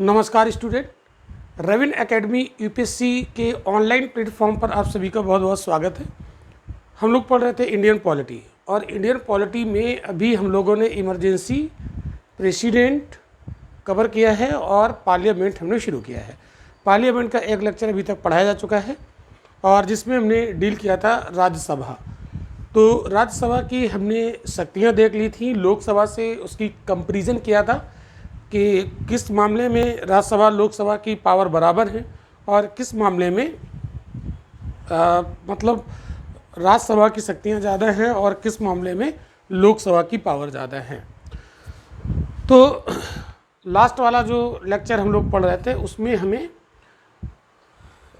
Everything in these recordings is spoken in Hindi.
नमस्कार स्टूडेंट, रविन एकेडमी यूपीएससी के ऑनलाइन प्लेटफॉर्म पर आप सभी का बहुत बहुत स्वागत है। हम लोग पढ़ रहे थे इंडियन पॉलिटी और इंडियन पॉलिटी में अभी हम लोगों ने इमरजेंसी, प्रेसिडेंट कवर किया है और पार्लियामेंट हमने शुरू किया है। पार्लियामेंट का एक लेक्चर अभी तक पढ़ाया जा चुका है और जिसमें हमने डील किया था राज्यसभा। तो राज्यसभा की हमने शक्तियाँ देख ली थी, लोकसभा से उसकी कंपैरिजन किया था कि किस मामले में राज्यसभा लोकसभा की पावर बराबर है और किस मामले में मतलब राज्यसभा की शक्तियाँ ज़्यादा हैं और किस मामले में लोकसभा की पावर ज़्यादा है। तो लास्ट वाला जो लेक्चर हम लोग पढ़ रहे थे उसमें हमें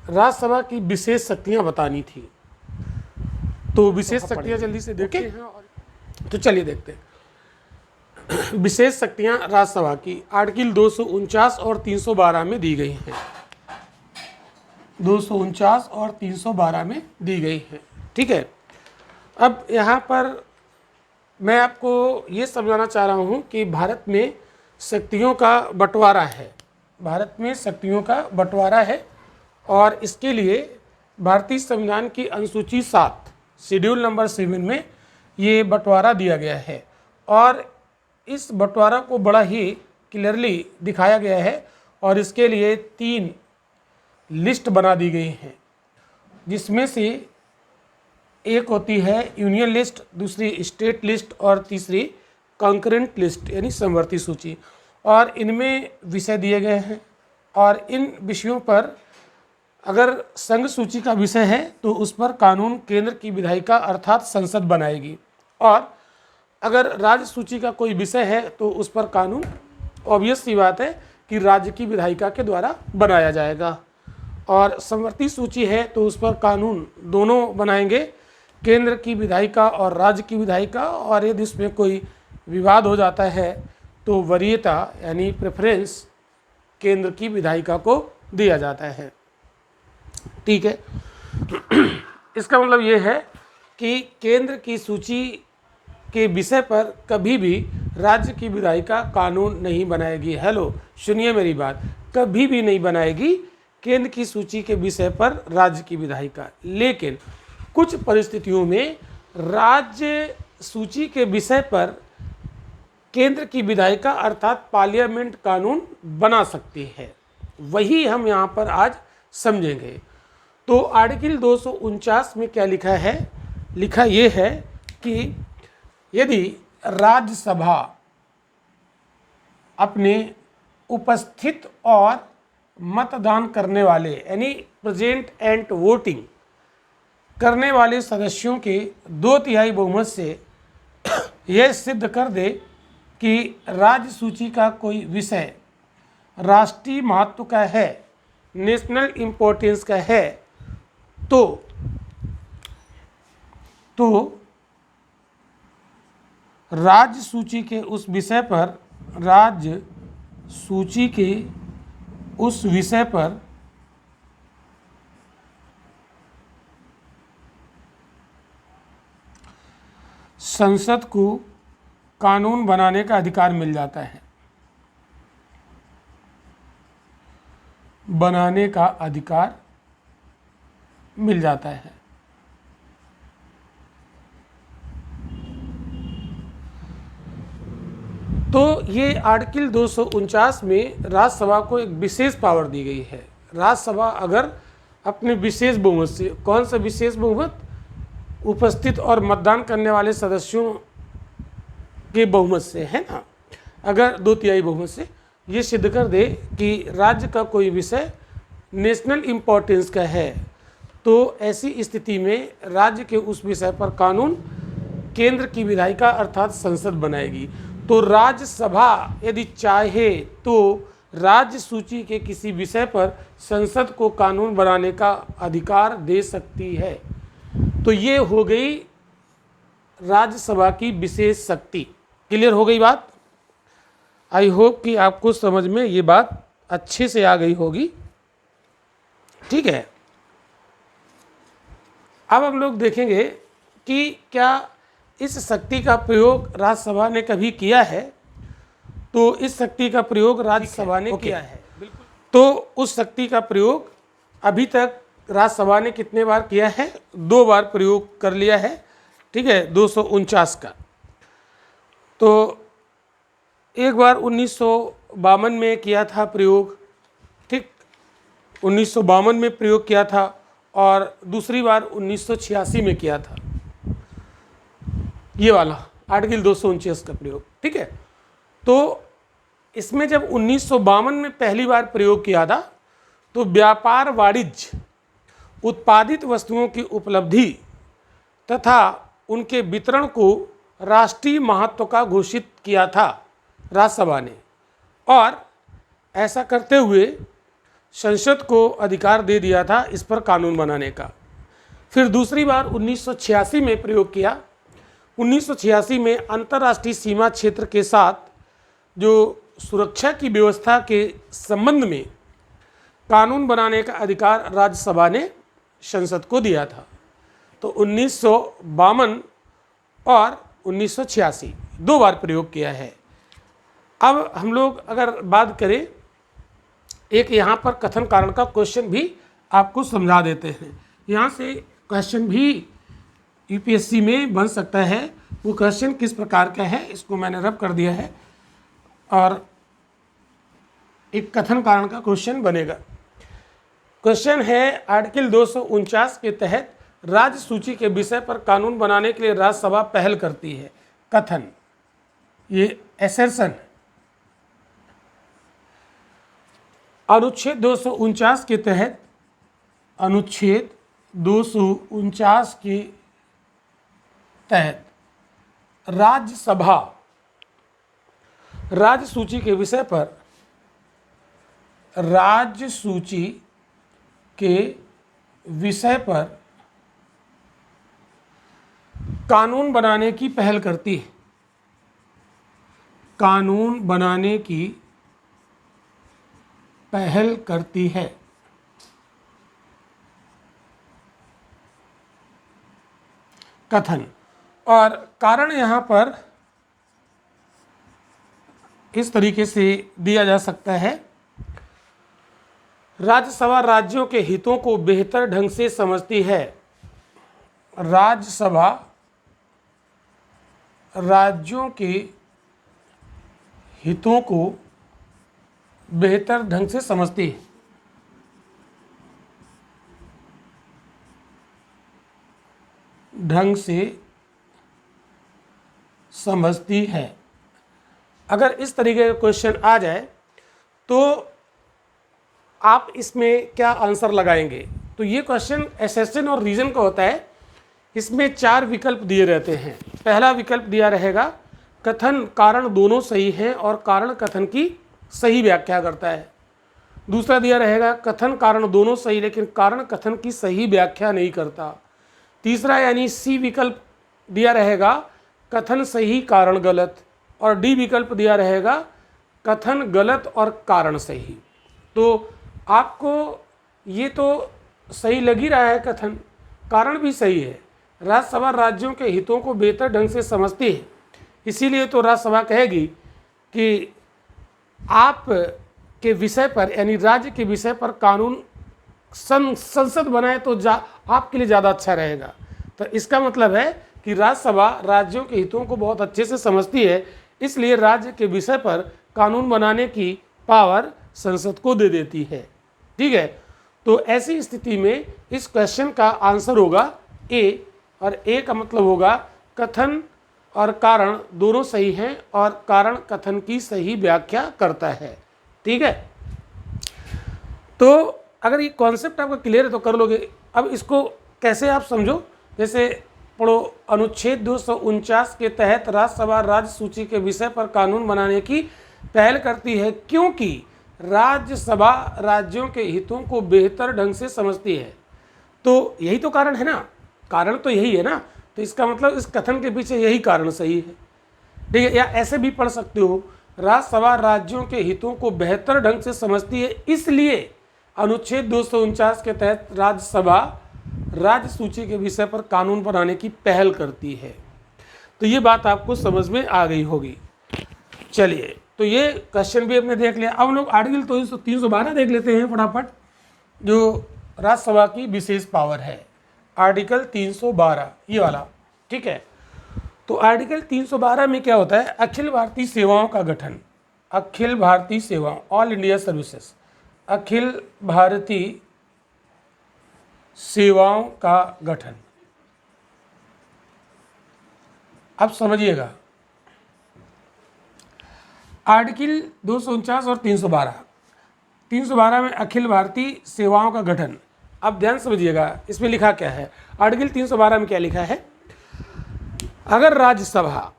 राज्यसभा की विशेष शक्तियाँ बतानी थी। तो विशेष शक्तियाँ जल्दी से देखते हैं। तो चलिए देखते हैं विशेष शक्तियां राज्यसभा की आर्टिकल 249 और 312 में दी गई हैं। 249 और 312 में दी गई हैं, ठीक है। अब यहाँ पर मैं आपको ये समझाना चाह रहा हूँ कि भारत में शक्तियों का बंटवारा है। भारत में शक्तियों का बंटवारा है और इसके लिए भारतीय संविधान की अनुसूची 7 शेड्यूल नंबर 7 में ये बंटवारा दिया गया है और इस बंटवारा को बड़ा ही क्लियरली दिखाया गया है और इसके लिए 3 लिस्ट बना दी गई हैं, जिसमें से एक होती है यूनियन लिस्ट, दूसरी स्टेट लिस्ट और तीसरी कॉन्करेंट लिस्ट यानी समवर्ती सूची। और इनमें विषय दिए गए हैं और इन विषयों पर अगर संघ सूची का विषय है तो उस पर कानून केंद्र की विधायिका अर्थात संसद बनाएगी और अगर राज्य सूची का कोई विषय है तो उस पर कानून ऑब्वियस सी बात है कि राज्य की विधायिका के द्वारा बनाया जाएगा। और समवर्ती सूची है तो उस पर कानून दोनों बनाएंगे, केंद्र की विधायिका और राज्य की विधायिका। और यदि इसमें कोई विवाद हो जाता है तो वरीयता यानी प्रेफरेंस केंद्र की विधायिका को दिया जाता है, ठीक है। इसका मतलब ये है कि केंद्र की सूची के विषय पर कभी भी राज्य की विधायिका कानून नहीं बनाएगी। हेलो, सुनिए मेरी बात, कभी भी नहीं बनाएगी केंद्र की सूची के विषय पर राज्य की विधायिका। लेकिन कुछ परिस्थितियों में राज्य सूची के विषय पर केंद्र की विधायिका अर्थात पार्लियामेंट कानून बना सकती है। वही हम यहाँ पर आज समझेंगे। तो आर्टिकल 249 में क्या लिखा है? लिखा ये है कि यदि राज्यसभा अपने उपस्थित और मतदान करने वाले यानी प्रेजेंट एंड वोटिंग करने वाले सदस्यों के 2/3 बहुमत से यह सिद्ध कर दे कि राज्य सूची का कोई विषय राष्ट्रीय महत्व का है, नेशनल इम्पोर्टेंस का है, तो राज्य सूची के उस विषय पर संसद को कानून बनाने का अधिकार मिल जाता है। बनाने का अधिकार मिल जाता है। तो ये आर्टिकल 249 में राज्यसभा को एक विशेष पावर दी गई है। राज्यसभा अगर अपने विशेष बहुमत से, कौन सा विशेष बहुमत? उपस्थित और मतदान करने वाले सदस्यों के बहुमत से, है ना, अगर 2/3 बहुमत से ये सिद्ध कर दे कि राज्य का कोई विषय नेशनल इम्पोर्टेंस का है, तो ऐसी स्थिति में राज्य के उस विषय पर कानून केंद्र की विधायिका अर्थात संसद बनाएगी। तो राज्यसभा यदि चाहे तो राज्य सूची के किसी विषय पर संसद को कानून बनाने का अधिकार दे सकती है। तो ये हो गई राज्यसभा की विशेष शक्ति। क्लियर हो गई बात? आई होप कि आपको समझ में ये बात अच्छे से आ गई होगी, ठीक है। अब हम लोग देखेंगे कि क्या इस शक्ति का प्रयोग राज्यसभा ने कभी किया है। तो इस शक्ति का प्रयोग राज्यसभा ने किया है। तो उस शक्ति का प्रयोग अभी तक राज्यसभा ने कितने बार किया है? 2 बार प्रयोग कर लिया है, ठीक है, 249 का। तो एक बार 1952 में किया था प्रयोग, ठीक, 1952 में प्रयोग किया था, और दूसरी बार 1986 में किया था, ये वाला आर्टिकल 249 का प्रयोग, ठीक है। तो इसमें जब 1952 में पहली बार प्रयोग किया था तो व्यापार वाणिज्य, उत्पादित वस्तुओं की उपलब्धि तथा उनके वितरण को राष्ट्रीय महत्व का घोषित किया था राज्यसभा ने, और ऐसा करते हुए संसद को अधिकार दे दिया था इस पर कानून बनाने का। फिर दूसरी बार 1986 में प्रयोग किया। 1986 में अंतर्राष्ट्रीय सीमा क्षेत्र के साथ जो सुरक्षा की व्यवस्था के संबंध में कानून बनाने का अधिकार राज्यसभा ने संसद को दिया था। तो 1952 और 1986 2 बार प्रयोग किया है। अब हम लोग अगर बात करें, एक यहाँ पर कथन कारण का क्वेश्चन भी आपको समझा देते हैं। यहाँ से क्वेश्चन भी यूपीएससी में बन सकता है। वो क्वेश्चन किस प्रकार का है इसको मैंने रब कर दिया है, और एक कथन कारण का क्वेश्चन बनेगा। क्वेश्चन है, आर्टिकल 249 के तहत राज्य सूची के विषय पर कानून बनाने के लिए राज्यसभा पहल करती है। कथन, ये एसर्शन। अनुच्छेद 249 के तहत, अनुच्छेद 249 के तहत राज्यसभा राज्य सूची के विषय पर, राज्य सूची के विषय पर कानून बनाने की पहल करती है। कानून बनाने की पहल करती है। कथन, और कारण यहाँ पर इस तरीके से दिया जा सकता है, राज्यसभा राज्यों के हितों को बेहतर ढंग से समझती है। राज्यसभा राज्यों के हितों को बेहतर ढंग से समझती है। ढंग से समझती है। अगर इस तरीके का क्वेश्चन आ जाए तो आप इसमें क्या आंसर लगाएंगे? तो ये क्वेश्चन एसेशन और रीजन का होता है। इसमें 4 विकल्प दिए रहते हैं। पहला विकल्प दिया रहेगा, कथन कारण दोनों सही हैं और कारण कथन की सही व्याख्या करता है। दूसरा दिया रहेगा, कथन कारण दोनों सही लेकिन कारण कथन की सही व्याख्या नहीं करता। तीसरा यानी सी विकल्प दिया रहेगा, कथन सही कारण गलत। और डी विकल्प दिया रहेगा, कथन गलत और कारण सही। तो आपको ये तो सही लग ही रहा है, कथन कारण भी सही है। राज्यसभा राज्यों के हितों को बेहतर ढंग से समझती है, इसीलिए तो राज्यसभा कहेगी कि आप के विषय पर यानी राज्य के विषय पर कानून संसद बनाए तो आपके लिए ज़्यादा अच्छा रहेगा। तो इसका मतलब है कि राज्यसभा राज्यों के हितों को बहुत अच्छे से समझती है, इसलिए राज्य के विषय पर कानून बनाने की पावर संसद को दे देती है। ठीक है, तो ऐसी स्थिति में इस क्वेश्चन का आंसर होगा ए, और ए का मतलब होगा कथन और कारण दोनों सही हैं और कारण कथन की सही व्याख्या करता है। ठीक है, तो अगर ये कॉन्सेप्ट आपको क्लियर है तो कर लोगे। अब इसको कैसे आप समझो, जैसे पढ़ो, अनुच्छेद 249 के तहत राज्यसभा राज्य सूची के विषय पर कानून बनाने की पहल करती है क्योंकि राज्यसभा राज्यों के हितों को बेहतर ढंग से समझती है। तो यही तो कारण है ना, कारण तो यही है ना। तो इसका मतलब इस कथन के पीछे यही कारण सही है। ठीक है, या ऐसे भी पढ़ सकते हो, राज्यसभा राज्यों के हितों को बेहतर ढंग से समझती है इसलिए अनुच्छेद 249 के तहत राज्यसभा राज्य सूची के विषय पर कानून बनाने की पहल करती है। तो ये बात आपको समझ में आ गई होगी। चलिए, तो ये क्वेश्चन भी हमने देख लिया। अब हम लोग आर्टिकल 312 देख लेते हैं फटाफट, जो राज्यसभा की विशेष पावर है। आर्टिकल 312 ये वाला, ठीक है। तो आर्टिकल 312 में क्या होता है, अखिल भारतीय सेवाओं का गठन, अखिल भारतीय सेवाओं, all India services, Akhil Bharatiya सेवाओं का गठन। अब समझिएगा, आर्टिकल 249 और 312 में अखिल भारतीय सेवाओं का गठन। अब ध्यान समझिएगा, इसमें लिखा क्या है, आर्टिकल 312 में क्या लिखा है, अगर राज्यसभा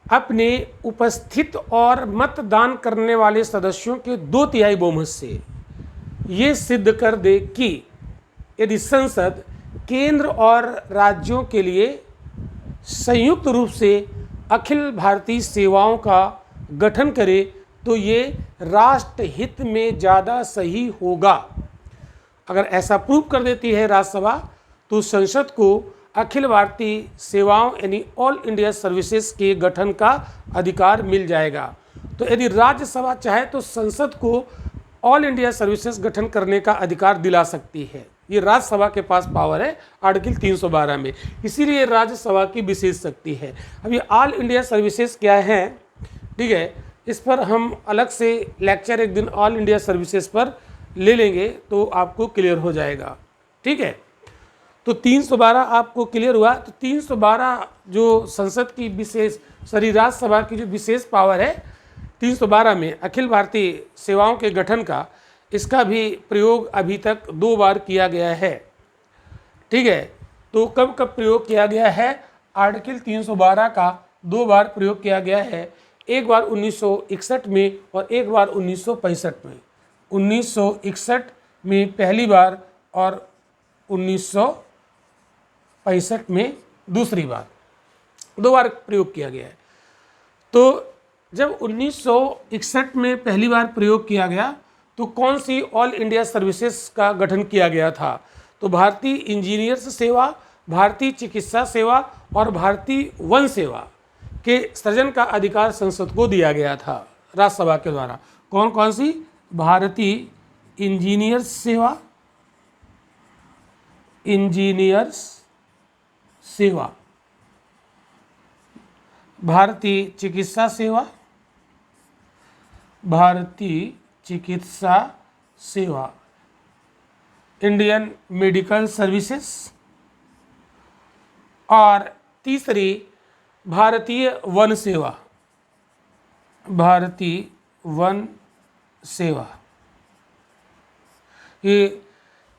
अपने उपस्थित और मतदान करने वाले सदस्यों के 2/3 बहुमत से ये सिद्ध कर दे कि यदि संसद केंद्र और राज्यों के लिए संयुक्त रूप से अखिल भारतीय सेवाओं का गठन करे तो ये राष्ट्र हित में ज़्यादा सही होगा। अगर ऐसा प्रूव कर देती है राज्यसभा तो संसद को अखिल भारतीय सेवाओं यानी ऑल इंडिया सर्विसेज के गठन का अधिकार मिल जाएगा। तो यदि राज्यसभा चाहे तो संसद को ऑल इंडिया सर्विसेज गठन करने का अधिकार दिला सकती है। ये राज्यसभा के पास पावर है आर्टिकल 312 में, इसीलिए राज्यसभा की विशेष शक्ति है। अब ये ऑल इंडिया सर्विसेज क्या है, ठीक है, इस पर हम अलग से लेक्चर एक दिन ऑल इंडिया सर्विसेज पर ले लेंगे तो आपको क्लियर हो जाएगा, ठीक है। तो 312 आपको क्लियर हुआ। तो 312 जो संसद की विशेष राज्यसभा की जो विशेष पावर है 312 में अखिल भारतीय सेवाओं के गठन का, इसका भी प्रयोग अभी तक 2 बार किया गया है, ठीक है। तो कब कब प्रयोग किया गया है, आर्टिकल 312 का 2 बार प्रयोग किया गया है, एक बार 1961 में और एक बार 1965 में। 1961 में पहली बार और 1965 में दूसरी बार, 2 बार प्रयोग किया गया है। तो जब 1961 में पहली बार प्रयोग किया गया तो कौन सी ऑल इंडिया सर्विसेज का गठन किया गया था, तो भारतीय इंजीनियर्स सेवा, भारतीय चिकित्सा सेवा और भारतीय वन सेवा के सृजन का अधिकार संसद को दिया गया था राज्यसभा के द्वारा। कौन कौन सी, भारतीय इंजीनियर्स सेवा, इंजीनियर्स सेवा, भारतीय चिकित्सा सेवा, भारतीय चिकित्सा सेवा, इंडियन मेडिकल सर्विसेज और तीसरी भारतीय वन सेवा, भारतीय वन सेवा। ये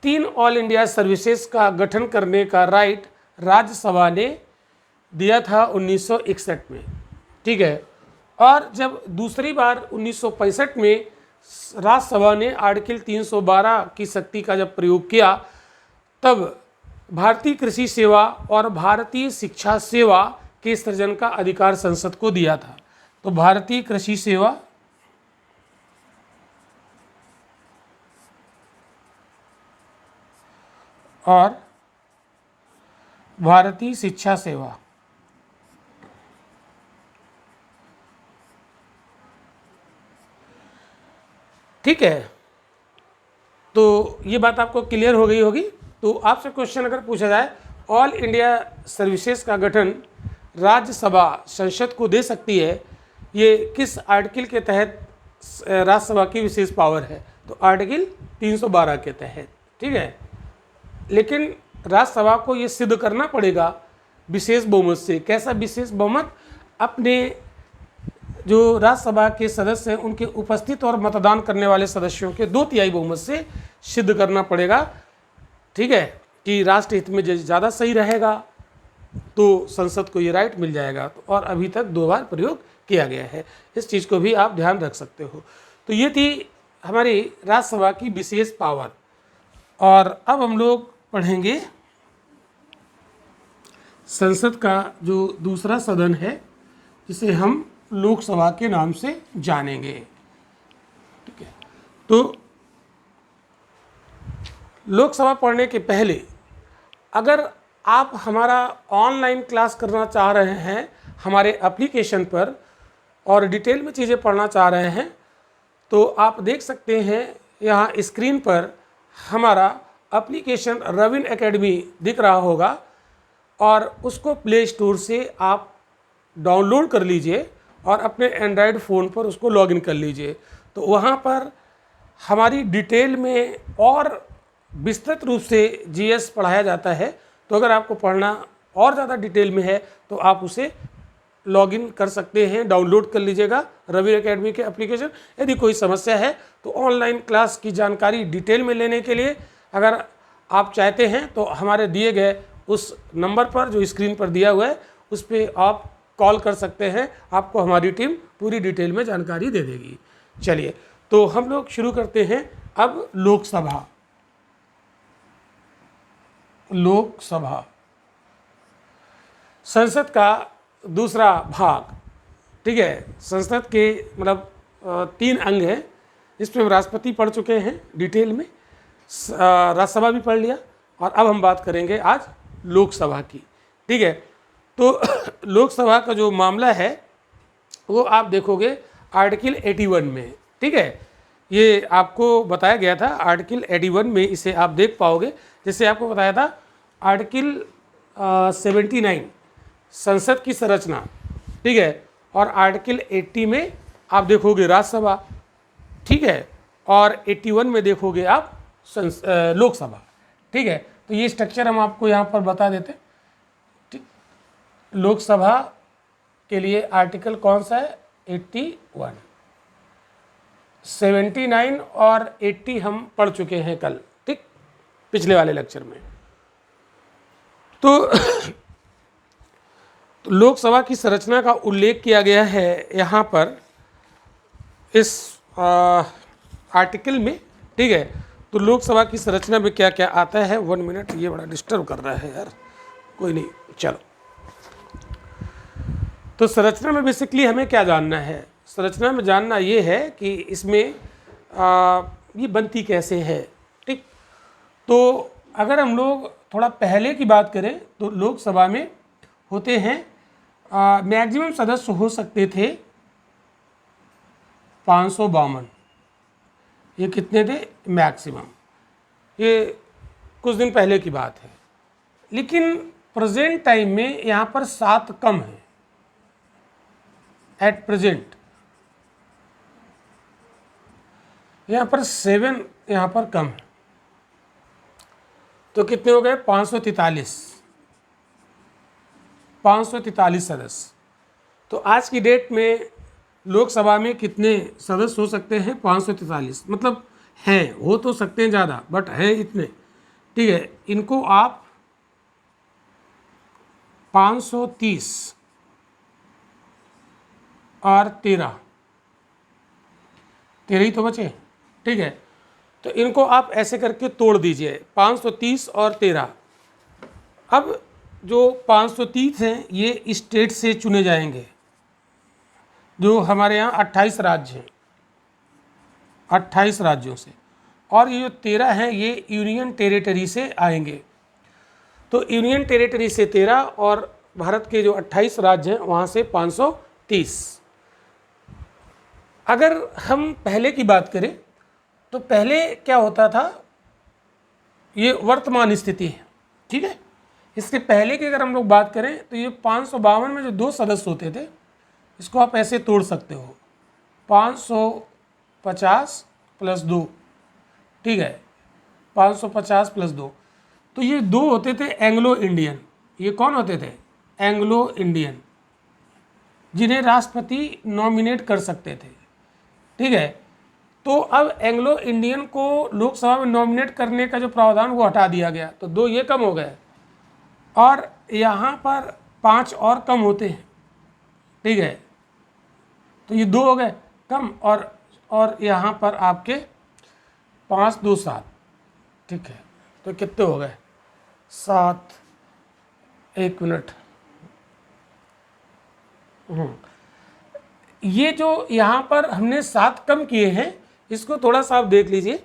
3 ऑल इंडिया सर्विसेज का गठन करने का राइट राज्यसभा ने दिया था 1961 में, ठीक है। और जब दूसरी बार 1965 में राज्यसभा ने आर्टिकल 312 की शक्ति का जब प्रयोग किया तब भारतीय कृषि सेवा और भारतीय शिक्षा सेवा के सृजन का अधिकार संसद को दिया था। तो भारतीय कृषि सेवा और भारतीय शिक्षा सेवा, ठीक है। तो ये बात आपको क्लियर हो गई होगी। तो आपसे क्वेश्चन अगर पूछा जाए ऑल इंडिया सर्विसेज का गठन राज्यसभा संसद को दे सकती है, ये किस आर्टिकल के तहत राज्यसभा की विशेष पावर है, तो आर्टिकल 312 के तहत, ठीक है। लेकिन राज्यसभा को ये सिद्ध करना पड़ेगा विशेष बहुमत से। कैसा विशेष बहुमत, अपने जो राज्यसभा के सदस्य हैं उनके उपस्थित और मतदान करने वाले सदस्यों के 2/3 बहुमत से सिद्ध करना पड़ेगा, ठीक है, कि राष्ट्र हित में ज़्यादा सही रहेगा तो संसद को ये राइट मिल जाएगा। और अभी तक 2 बार प्रयोग किया गया है, इस चीज़ को भी आप ध्यान रख सकते हो। तो ये थी हमारी राज्यसभा की विशेष पावर। और अब हम लोग पढ़ेंगे संसद का जो दूसरा सदन है जिसे हम लोकसभा के नाम से जानेंगे, ठीक है। तो लोकसभा पढ़ने के पहले अगर आप हमारा ऑनलाइन क्लास करना चाह रहे हैं हमारे एप्लीकेशन पर, और डिटेल में चीज़ें पढ़ना चाह रहे हैं तो आप देख सकते हैं यहाँ स्क्रीन पर हमारा एप्लीकेशन रविन एकेडमी दिख रहा होगा और उसको प्ले स्टोर से आप डाउनलोड कर लीजिए और अपने एंड्रॉयड फ़ोन पर उसको लॉगिन कर लीजिए। तो वहाँ पर हमारी डिटेल में और विस्तृत रूप से जीएस पढ़ाया जाता है। तो अगर आपको पढ़ना और ज़्यादा डिटेल में है तो आप उसे लॉगिन कर सकते हैं, डाउनलोड कर लीजिएगा रवि एकेडमी के एप्लीकेशन। यदि कोई समस्या है तो ऑनलाइन क्लास की जानकारी डिटेल में लेने के लिए अगर आप चाहते हैं तो हमारे दिए गए उस नंबर पर जो स्क्रीन पर दिया हुआ है उस पर आप कॉल कर सकते हैं, आपको हमारी टीम पूरी डिटेल में जानकारी दे देगी। चलिए तो हम लोग शुरू करते हैं। अब लोकसभा संसद का दूसरा भाग, ठीक है। संसद के मतलब 3 अंग हैं, इसमें हम राष्ट्रपति पढ़ चुके हैं डिटेल में, राज्यसभा भी पढ़ लिया और अब हम बात करेंगे आज लोकसभा की, ठीक है। तो लोकसभा का जो मामला है वो आप देखोगे आर्टिकल 81 में, ठीक है। ये आपको बताया गया था आर्टिकल 81 में, इसे आप देख पाओगे। जैसे आपको बताया था आर्टिकल 79 संसद की संरचना, ठीक है, और आर्टिकल 80 में आप देखोगे राज्यसभा, ठीक है, और 81 में देखोगे आप लोकसभा, ठीक है। तो ये स्ट्रक्चर हम आपको यहाँ पर बता देते हैं, ठीक। लोकसभा के लिए आर्टिकल कौन सा है? 81, 79 और 80 हम पढ़ चुके हैं कल, ठीक, पिछले वाले लेक्चर में। तो लोकसभा की संरचना का उल्लेख किया गया है यहाँ पर इस आर्टिकल में, ठीक है। तो लोकसभा की संरचना में क्या क्या आता है? 1 मिनट, ये बड़ा डिस्टर्ब कर रहा है यार, कोई नहीं, चलो। तो संरचना में बेसिकली हमें क्या जानना है? संरचना में जानना ये है कि इसमें ये बनती कैसे है, ठीक। तो अगर हम लोग थोड़ा पहले की बात करें तो लोकसभा में होते हैं मैक्सिमम सदस्य हो सकते थे 552। ये कितने थे? मैक्सिमम। ये कुछ दिन पहले की बात है, लेकिन प्रेजेंट टाइम में यहाँ पर 7 कम है। एट प्रेजेंट यहाँ पर 7 यहाँ पर कम है। तो कितने हो गए? 543 सदस्य। तो आज की डेट में लोकसभा में कितने सदस्य हो सकते हैं? 543। मतलब हैं, हो तो सकते हैं ज़्यादा, बट हैं इतने, ठीक है। इनको आप 530 और 13 ही तो बचे, ठीक है। तो इनको आप ऐसे करके तोड़ दीजिए, 530 और 13। अब जो 530 हैं ये स्टेट से चुने जाएंगे, जो हमारे यहाँ 28 राज्य हैं, 28 राज्यों से, और ये जो 13 हैं ये यूनियन टेरिटरी से आएंगे। तो यूनियन टेरिटरी से 13 और भारत के जो 28 राज्य हैं वहाँ से 530। अगर हम पहले की बात करें तो पहले क्या होता था, ये वर्तमान स्थिति है, ठीक है। इसके पहले की अगर हम लोग बात करें तो ये 552 में जो 2 सदस्य होते थे, इसको आप ऐसे तोड़ सकते हो, 550 + 2, ठीक है, 550 + 2। तो ये 2 होते थे एंग्लो इंडियन। ये कौन होते थे? एंग्लो इंडियन, जिन्हें राष्ट्रपति नॉमिनेट कर सकते थे, ठीक है। तो अब एंग्लो इंडियन को लोकसभा में नॉमिनेट करने का जो प्रावधान वो हटा दिया गया, तो 2 ये कम हो गए और यहाँ पर 5 और कम होते हैं, ठीक है। तो ये 2 हो गए कम और यहाँ पर आपके 5 2 7, ठीक है। तो कितने हो गए? 7, 1 मिनट, ये जो यहाँ पर हमने 7 कम किए हैं, इसको थोड़ा सा आप देख लीजिए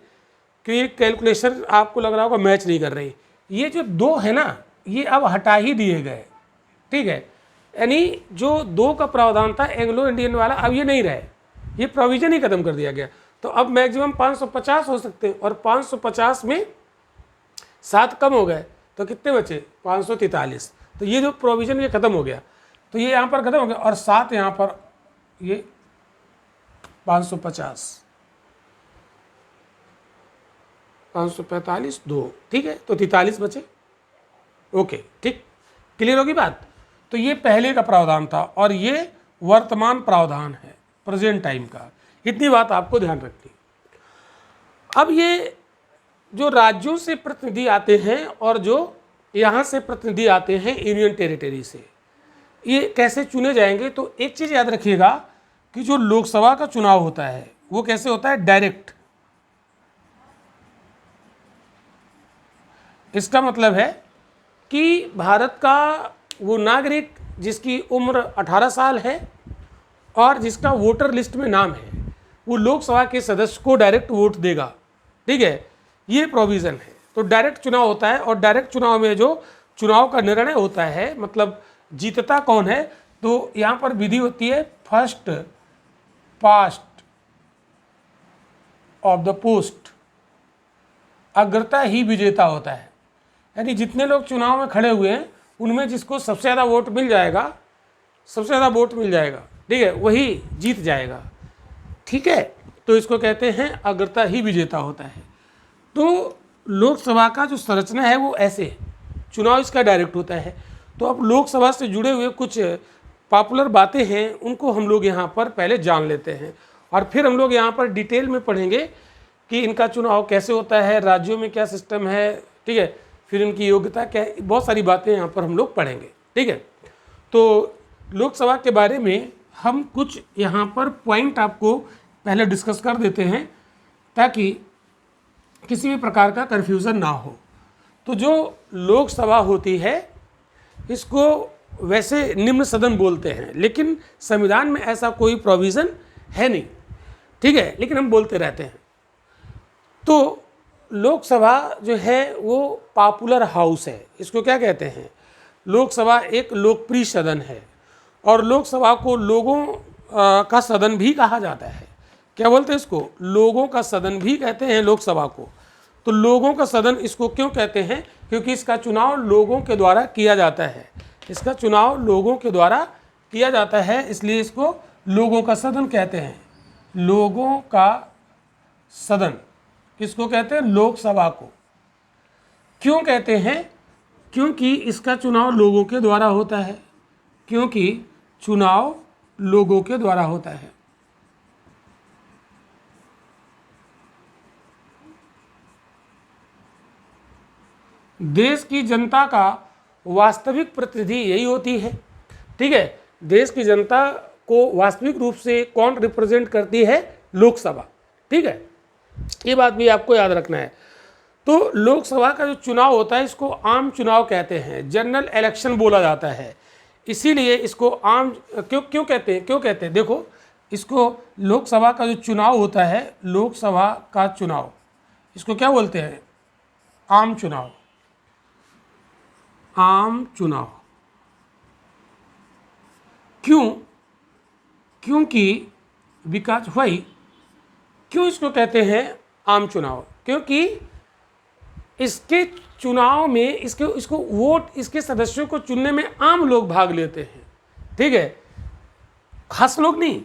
कि ये कैलकुलेशन आपको लग रहा होगा मैच नहीं कर रही। ये जो 2 है ना, ये अब हटा ही दिए गए, ठीक है। यानी जो 2 का प्रावधान था एंग्लो इंडियन वाला, अब ये नहीं रहे, ये प्रोविजन ही खत्म कर दिया गया। तो अब मैक्सिमम 550 हो सकते हैं, और 550 में 7 कम हो गए तो कितने बचे, 543। तो ये जो प्रोविजन ये खत्म हो गया, तो ये यहाँ पर खत्म हो गया, और 7 यहाँ पर ये 550, 545 2, ठीक है, तो 43 बचे। ओके, ठीक, क्लियर होगी बात। तो ये पहले का प्रावधान था, और ये वर्तमान प्रावधान है, प्रेजेंट टाइम का। इतनी बात आपको ध्यान रखनी। अब ये जो राज्यों से प्रतिनिधि आते हैं और जो यहाँ से प्रतिनिधि आते हैं यूनियन टेरिटरी से, ये कैसे चुने जाएंगे, तो एक चीज़ याद रखिएगा कि जो लोकसभा का चुनाव होता है वो कैसे होता है, डायरेक्ट। इसका मतलब है कि भारत का वो नागरिक जिसकी उम्र 18 साल है और जिसका वोटर लिस्ट में नाम है, वो लोकसभा के सदस्य को डायरेक्ट वोट देगा, ठीक है, ये प्रोविज़न है। तो डायरेक्ट चुनाव होता है, और डायरेक्ट चुनाव में जो चुनाव का निर्णय होता है, मतलब जीतता कौन है, तो यहाँ पर विधि होती है first past of the post, अग्रता ही विजेता होता है। यानी जितने लोग चुनाव में खड़े हुए हैं उनमें जिसको सबसे ज़्यादा वोट मिल जाएगा, सबसे ज़्यादा वोट मिल जाएगा, ठीक है, वही जीत जाएगा, ठीक है। तो इसको कहते हैं अग्रता ही विजेता होता है। तो लोकसभा का जो संरचना है वो ऐसे, चुनाव इसका डायरेक्ट होता है। तो अब लोकसभा से जुड़े हुए कुछ पॉपुलर बातें हैं, उनको हम लोग यहाँ पर पहले जान लेते हैं, और फिर हम लोग यहाँ पर डिटेल में पढ़ेंगे कि इनका चुनाव कैसे होता है, राज्यों में क्या सिस्टम है, ठीक है, फिर इनकी योग्यता क्या है, बहुत सारी बातें यहाँ पर हम लोग पढ़ेंगे, ठीक है। तो लोकसभा के बारे में हम कुछ यहाँ पर पॉइंट आपको पहले डिस्कस कर देते हैं ताकि किसी भी प्रकार का कन्फ्यूज़न ना हो। तो जो लोकसभा होती है इसको वैसे निम्न सदन बोलते हैं, लेकिन संविधान में ऐसा कोई प्रोविज़न है नहीं, ठीक है, लेकिन हम बोलते रहते हैं। तो लोकसभा जो है वो पॉपुलर हाउस है, इसको क्या कहते हैं, लोकसभा एक लोकप्रिय सदन है, और लोकसभा को लोगों का सदन भी कहा जाता है। क्या बोलते हैं इसको, लोगों का सदन भी कहते हैं लोकसभा को। तो लोगों का सदन इसको क्यों कहते हैं, क्योंकि इसका चुनाव लोगों के द्वारा किया जाता है, इसका चुनाव लोगों के द्वारा किया जाता है, इसलिए इसको लोगों का सदन कहते हैं। लोगों का सदन किसको कहते हैं, लोकसभा को। क्यों कहते हैं, क्योंकि इसका चुनाव लोगों के द्वारा होता है, क्योंकि चुनाव लोगों के द्वारा होता है। देश की जनता का वास्तविक प्रतिनिधि यही होती है, ठीक है। देश की जनता को वास्तविक रूप से कौन रिप्रेजेंट करती है, लोकसभा, ठीक है, ये बात भी आपको याद रखना है। तो लोकसभा का जो चुनाव होता है इसको आम चुनाव कहते हैं, जनरल इलेक्शन बोला जाता है, इसीलिए इसको आम क्यों कहते हैं, देखो इसको लोकसभा का जो चुनाव होता है, लोकसभा का चुनाव, इसको क्या बोलते हैं, आम चुनाव, आम चुनाव। क्योंकि विकास भाई क्यों इसको कहते हैं आम चुनाव, क्योंकि इसके चुनाव में इसको वोट, इसके सदस्यों को चुनने में आम लोग भाग लेते हैं, ठीक है, खास लोग नहीं।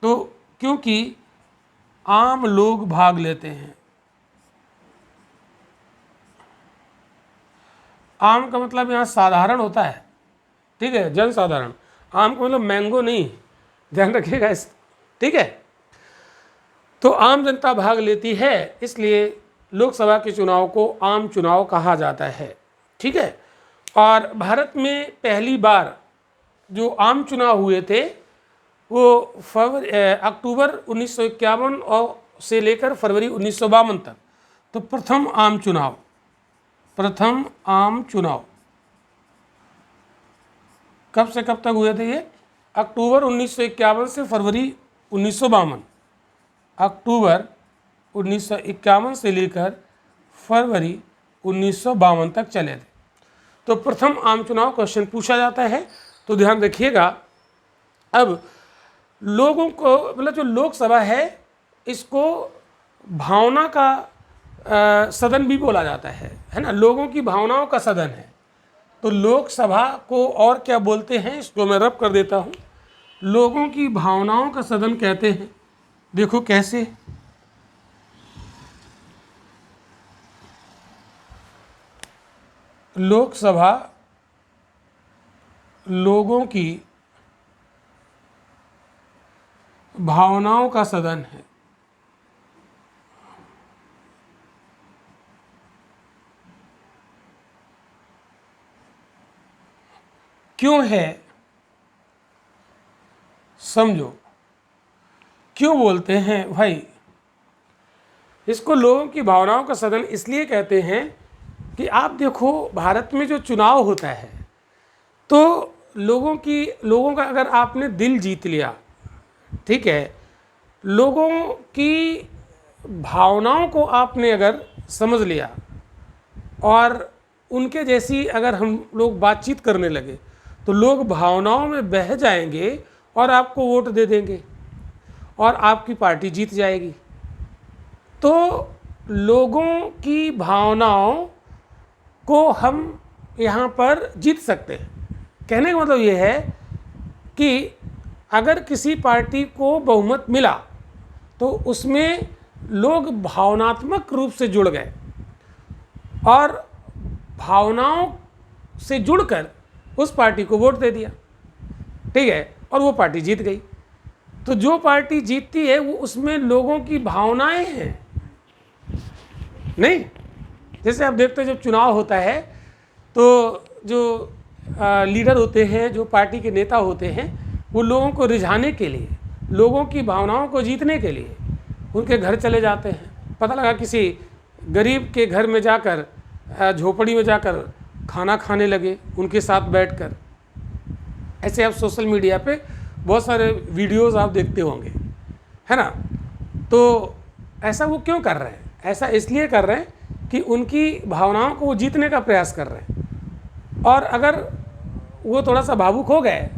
तो क्योंकि आम लोग भाग लेते हैं, आम का मतलब यहाँ साधारण होता है, ठीक है, जनसाधारण। आम का मतलब मैंगो नहीं, ध्यान रखिएगा इस, ठीक है। तो आम जनता भाग लेती है, इसलिए लोकसभा के चुनाव को आम चुनाव कहा जाता है, ठीक है। और भारत में पहली बार जो आम चुनाव हुए थे वो अक्टूबर 1951 और से लेकर फरवरी 1952 तक। तो प्रथम आम चुनाव कब से कब तक हुए थे ये, अक्टूबर 1951 से फरवरी 1952, अक्टूबर 1951 से लेकर फरवरी 1952 तक चले थे। तो प्रथम आम चुनाव क्वेश्चन पूछा जाता है, तो ध्यान रखिएगा। अब लोगों को मतलब जो लोकसभा है इसको भावना का सदन भी बोला जाता है ना, लोगों की भावनाओं का सदन है। तो लोकसभा को और क्या बोलते हैं, इसको मैं रब कर देता हूँ, लोगों की भावनाओं का सदन कहते हैं। देखो कैसे, लोकसभा लोगों की भावनाओं का सदन है। क्यों है, समझो क्यों बोलते हैं भाई। इसको लोगों की भावनाओं का सदन इसलिए कहते हैं कि आप देखो भारत में जो चुनाव होता है तो लोगों का अगर आपने दिल जीत लिया, ठीक है, लोगों की भावनाओं को आपने अगर समझ लिया और उनके जैसी अगर हम लोग बातचीत करने लगे तो लोग भावनाओं में बह जाएंगे और आपको वोट दे देंगे और आपकी पार्टी जीत जाएगी। तो लोगों की भावनाओं को हम यहाँ पर जीत सकते हैं। कहने का मतलब ये है कि अगर किसी पार्टी को बहुमत मिला तो उसमें लोग भावनात्मक रूप से जुड़ गए और भावनाओं से जुड़कर उस पार्टी को वोट दे दिया, ठीक है, और वो पार्टी जीत गई। तो जो पार्टी जीतती है वो उसमें लोगों की भावनाएं हैं। नहीं, जैसे आप देखते हैं जब चुनाव होता है तो जो लीडर होते हैं, जो पार्टी के नेता होते हैं, वो लोगों को रिझाने के लिए, लोगों की भावनाओं को जीतने के लिए उनके घर चले जाते हैं। पता लगा किसी गरीब के घर में जाकर, झोपड़ी में जाकर खाना खाने लगे उनके साथ बैठकर। ऐसे आप सोशल मीडिया पे बहुत सारे वीडियोस आप देखते होंगे, है ना। तो ऐसा वो क्यों कर रहे हैं? ऐसा इसलिए कर रहे हैं कि उनकी भावनाओं को वो जीतने का प्रयास कर रहे हैं, और अगर वो थोड़ा सा भावुक हो गए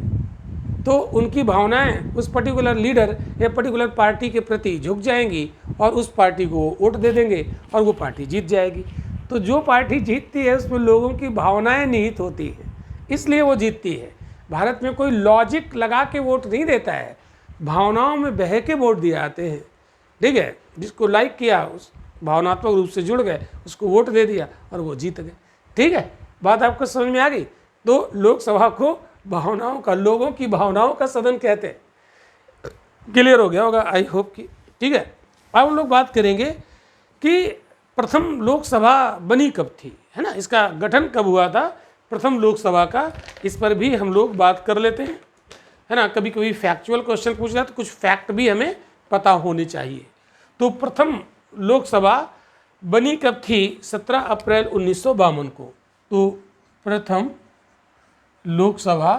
तो उनकी भावनाएं उस पर्टिकुलर लीडर या पर्टिकुलर पार्टी के प्रति झुक जाएंगी और उस पार्टी को वोट दे देंगे और वो पार्टी जीत जाएगी। तो जो पार्टी जीतती है उसमें लोगों की भावनाएं निहित होती हैं, इसलिए वो जीतती है। भारत में कोई लॉजिक लगा के वोट नहीं देता है, भावनाओं में बह के वोट दिए जाते हैं, ठीक है। जिसको लाइक किया उस भावनात्मक रूप से जुड़ गए, उसको वोट दे दिया और वो जीत गए, ठीक है। बात आपको समझ में आ गई। तो लोकसभा को भावनाओं का, लोगों की भावनाओं का सदन कहते हैं। क्लियर हो गया होगा आई होप कि, ठीक है। अब हम लोग बात करेंगे कि प्रथम लोकसभा बनी कब थी, है ना, इसका गठन कब हुआ था प्रथम लोकसभा का, इस पर भी हम लोग बात कर लेते हैं, है ना। कभी कभी फैक्चुअल क्वेश्चन पूछ जाए तो कुछ फैक्ट भी हमें पता होने चाहिए। तो प्रथम लोकसभा बनी कब थी? 17 अप्रैल 1952 को। तो प्रथम लोकसभा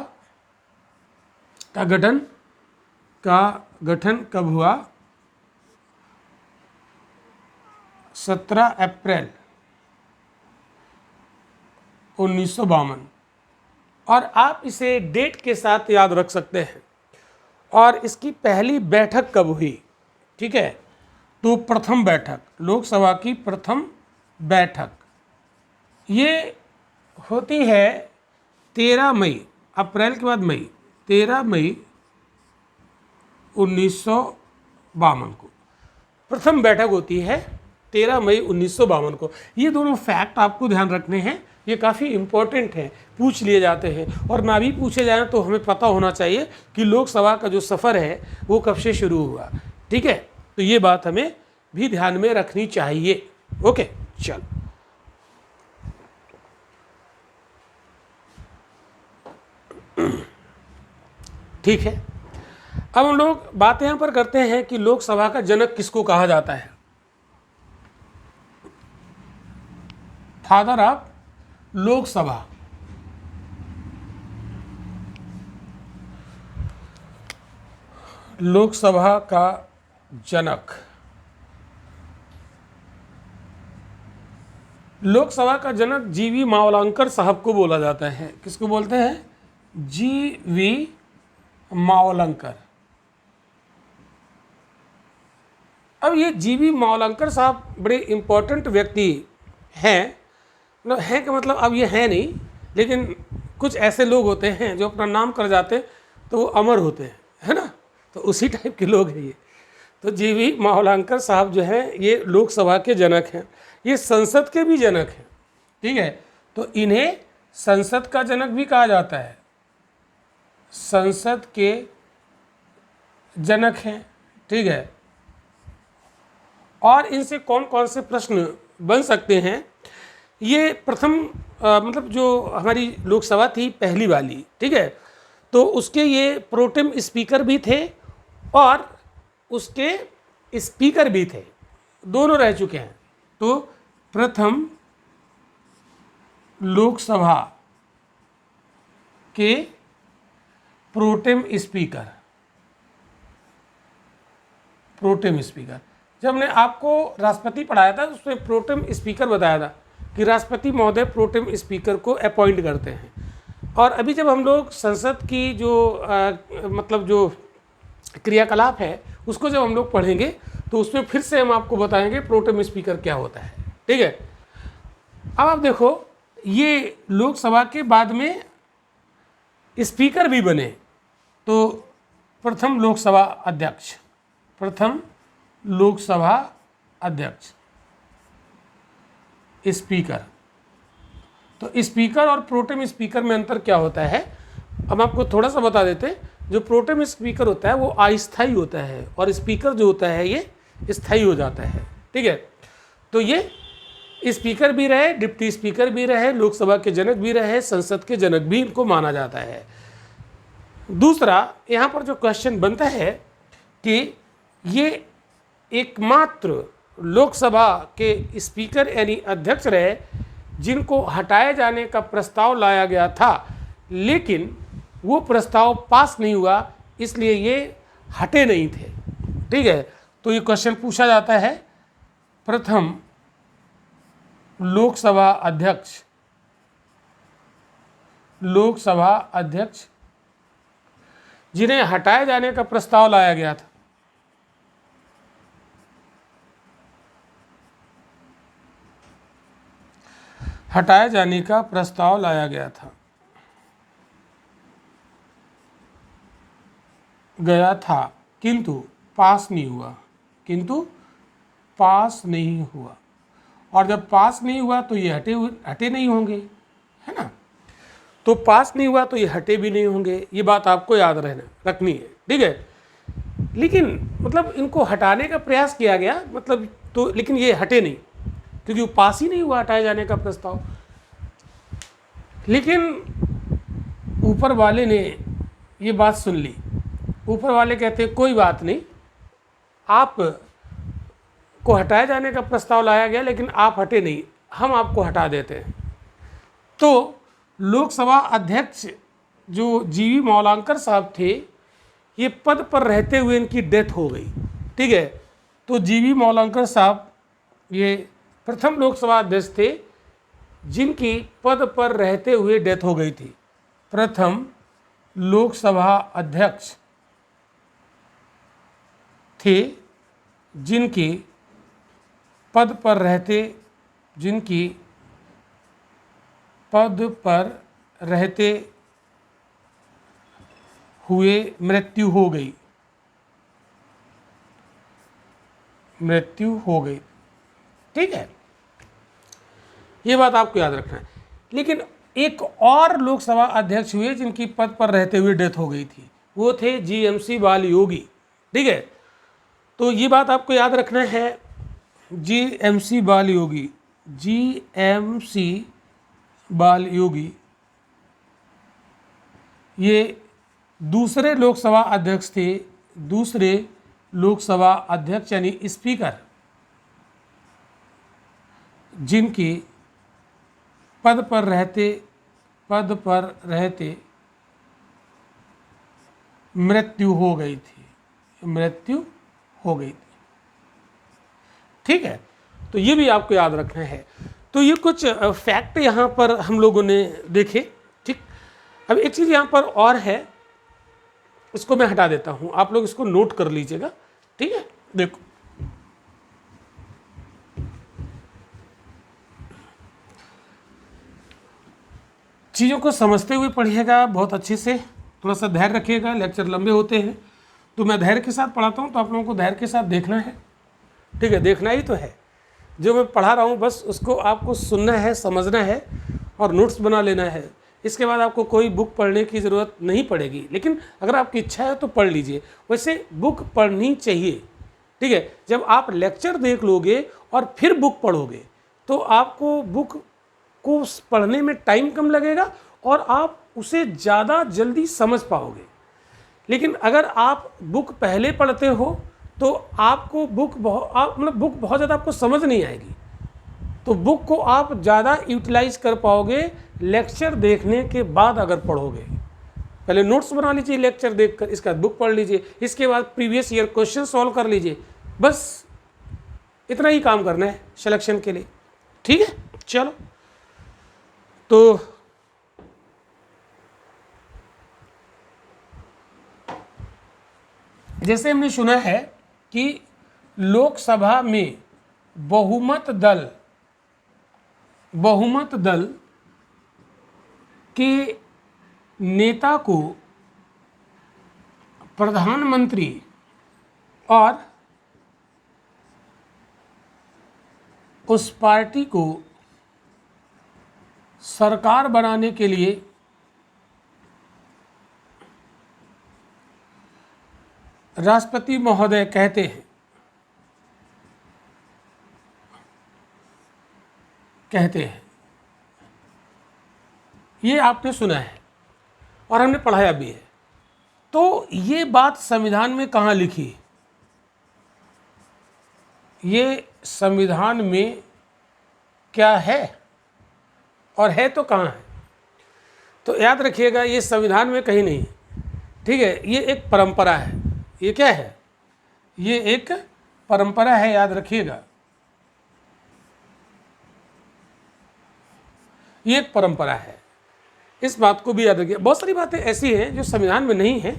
का गठन कब हुआ? 17 अप्रैल 1952। और आप इसे डेट के साथ याद रख सकते हैं। और इसकी पहली बैठक कब हुई, ठीक है। तो प्रथम बैठक, लोकसभा की प्रथम बैठक ये होती है 13 मई, अप्रैल के बाद मई, 13 मई 1952 को प्रथम बैठक होती है, 13 मई 1952 को। ये दोनों फैक्ट आपको ध्यान रखने हैं, ये काफ़ी इम्पोर्टेंट हैं, पूछ लिए जाते हैं। और ना भी पूछे जाएं तो हमें पता होना चाहिए कि लोकसभा का जो सफ़र है वो कब से शुरू हुआ, ठीक है। तो ये बात हमें भी ध्यान में रखनी चाहिए। ओके, चल ठीक है। अब हम लोग बात यहाँ पर करते हैं कि लोकसभा का जनक किसको कहा जाता है? Father of Lok Sabha. लोकसभा का जनक, लोकसभा का जनक जीवी मावलंकर साहब को बोला जाता है। किसको बोलते हैं? जी.वी. मावलंकर। अब ये जी.वी. मावलंकर साहब बड़े इम्पोर्टेंट व्यक्ति हैं, मतलब हैं कि मतलब अब ये हैं नहीं, लेकिन कुछ ऐसे लोग होते हैं जो अपना नाम कर जाते हैं तो वो अमर होते हैं, है ना। तो उसी टाइप के लोग हैं ये। तो जी.वी. मावलंकर साहब जो हैं ये लोकसभा के जनक हैं, ये संसद के भी जनक हैं, ठीक है। तो इन्हें संसद का जनक भी कहा जाता है, संसद के जनक हैं, ठीक है। और इनसे कौन कौन से प्रश्न बन सकते हैं, ये प्रथम मतलब जो हमारी लोकसभा थी पहली वाली, ठीक है, तो उसके ये प्रोटेम स्पीकर भी थे और उसके स्पीकर भी थे, दोनों रह चुके हैं। तो प्रथम लोकसभा के प्रोटेम स्पीकर, प्रोटेम स्पीकर, जब हमने आपको राष्ट्रपति पढ़ाया था उसमें प्रोटेम स्पीकर बताया था कि राष्ट्रपति महोदय प्रोटेम स्पीकर को अपॉइंट करते हैं। और अभी जब हम लोग संसद की जो मतलब जो क्रियाकलाप है उसको जब हम लोग पढ़ेंगे तो उसमें फिर से हम आपको बताएंगे प्रोटेम स्पीकर क्या होता है, ठीक है। अब आप देखो, ये लोकसभा के बाद में स्पीकर भी बने। तो प्रथम लोकसभा अध्यक्ष, प्रथम लोकसभा अध्यक्ष, स्पीकर। तो स्पीकर और प्रोटेम स्पीकर में अंतर क्या होता है, हम आपको थोड़ा सा बता देते हैं। जो प्रोटेम स्पीकर होता है वो अस्थायी होता है और स्पीकर जो होता है ये स्थायी हो जाता है, ठीक है। तो ये स्पीकर भी रहे, डिप्टी स्पीकर भी रहे, लोकसभा के जनक भी रहे, संसद के जनक भी इनको माना जाता है। दूसरा यहाँ पर जो क्वेश्चन बनता है कि ये एकमात्र लोकसभा के स्पीकर यानी अध्यक्ष रहे जिनको हटाए जाने का प्रस्ताव लाया गया था, लेकिन वो प्रस्ताव पास नहीं हुआ, इसलिए ये हटे नहीं थे, ठीक है। तो ये क्वेश्चन पूछा जाता है, प्रथम लोकसभा अध्यक्ष, लोकसभा अध्यक्ष जिन्हें हटाए जाने का प्रस्ताव लाया गया था, हटाए जाने का प्रस्ताव लाया गया था, किंतु पास नहीं हुआ, किंतु पास नहीं हुआ। और जब पास नहीं हुआ तो ये हटे नहीं होंगे, है ना। तो पास नहीं हुआ तो ये हटे भी नहीं होंगे, ये बात आपको याद रखनी है, ठीक है। लेकिन मतलब इनको हटाने का प्रयास किया गया, मतलब तो लेकिन ये हटे नहीं क्योंकि वो पास ही नहीं हुआ हटाए जाने का प्रस्ताव। लेकिन ऊपर वाले ने ये बात सुन ली, ऊपर वाले कहते हैं कोई बात नहीं, आप को हटाए जाने का प्रस्ताव लाया गया लेकिन आप हटे नहीं, हम आपको हटा देते हैं। तो लोकसभा अध्यक्ष जो जी.वी. मावलंकर साहब थे, ये पद पर रहते हुए इनकी डेथ हो गई, ठीक है। तो जी.वी. मावलंकर साहब ये प्रथम लोकसभा अध्यक्ष थे जिनकी पद पर रहते हुए डेथ हो गई थी। प्रथम लोकसभा अध्यक्ष थे जिनकी पद पर रहते हुए मृत्यु हो गई, ठीक है। ये बात आपको याद रखना है। लेकिन एक और लोकसभा अध्यक्ष हुए जिनकी पद पर रहते हुए डेथ हो गई थी, वो थे जी.एम.सी. बालयोगी, ठीक है। तो ये बात आपको याद रखना है, जी.एम.सी. बालयोगी, जी.एम.सी. बालयोगी ये दूसरे लोकसभा अध्यक्ष थे, दूसरे लोकसभा अध्यक्ष यानी स्पीकर, जिनकी पद पर रहते मृत्यु हो गई थी, ठीक है। तो ये भी आपको याद रखना है। तो ये कुछ फैक्ट यहाँ पर हम लोगों ने देखे, ठीक। अब एक चीज़ यहाँ पर और है, इसको मैं हटा देता हूँ, आप लोग इसको नोट कर लीजिएगा, ठीक है। देखो, चीज़ों को समझते हुए पढ़िएगा बहुत अच्छे से, थोड़ा सा धैर्य रखिएगा, लेक्चर लंबे होते हैं तो मैं धैर्य के साथ पढ़ाता हूँ, तो आप लोगों को धैर्य के साथ देखना है, ठीक है। देखना ही तो है, जो मैं पढ़ा रहा हूँ बस उसको आपको सुनना है, समझना है और नोट्स बना लेना है। इसके बाद आपको कोई बुक पढ़ने की ज़रूरत नहीं पड़ेगी, लेकिन अगर आपकी इच्छा है तो पढ़ लीजिए। वैसे बुक पढ़नी चाहिए, ठीक है। जब आप लेक्चर देख लोगे और फिर बुक पढ़ोगे तो आपको बुक को पढ़ने में टाइम कम लगेगा और आप उसे ज़्यादा जल्दी समझ पाओगे। लेकिन अगर आप बुक पहले पढ़ते हो तो आपको बुक बहुत ज़्यादा आपको समझ नहीं आएगी, तो बुक को आप ज़्यादा यूटिलाइज कर पाओगे लेक्चर देखने के बाद। अगर पढ़ोगे, पहले नोट्स बना लीजिए लेक्चर देखकर, इसके बाद बुक पढ़ लीजिए, इसके बाद प्रीवियस ईयर क्वेश्चन सॉल्व कर लीजिए, बस इतना ही काम करना है सिलेक्शन के लिए, ठीक है। चलो, तो जैसे हमने सुना है कि लोकसभा में बहुमत दल के नेता को प्रधानमंत्री और उस पार्टी को सरकार बनाने के लिए राष्ट्रपति महोदय कहते हैं। ये आपने सुना है और हमने पढ़ाया भी है। तो ये बात संविधान में कहाँ लिखी? ये संविधान में क्या है और है तो कहाँ है? तो याद रखिएगा, ये संविधान में कहीं नहीं, ठीक है। ये एक परंपरा है। ये क्या है? ये एक परंपरा है, याद रखिएगा। ये एक परंपरा है, इस बात को भी याद रखिए। बहुत सारी बातें ऐसी हैं जो संविधान में नहीं है,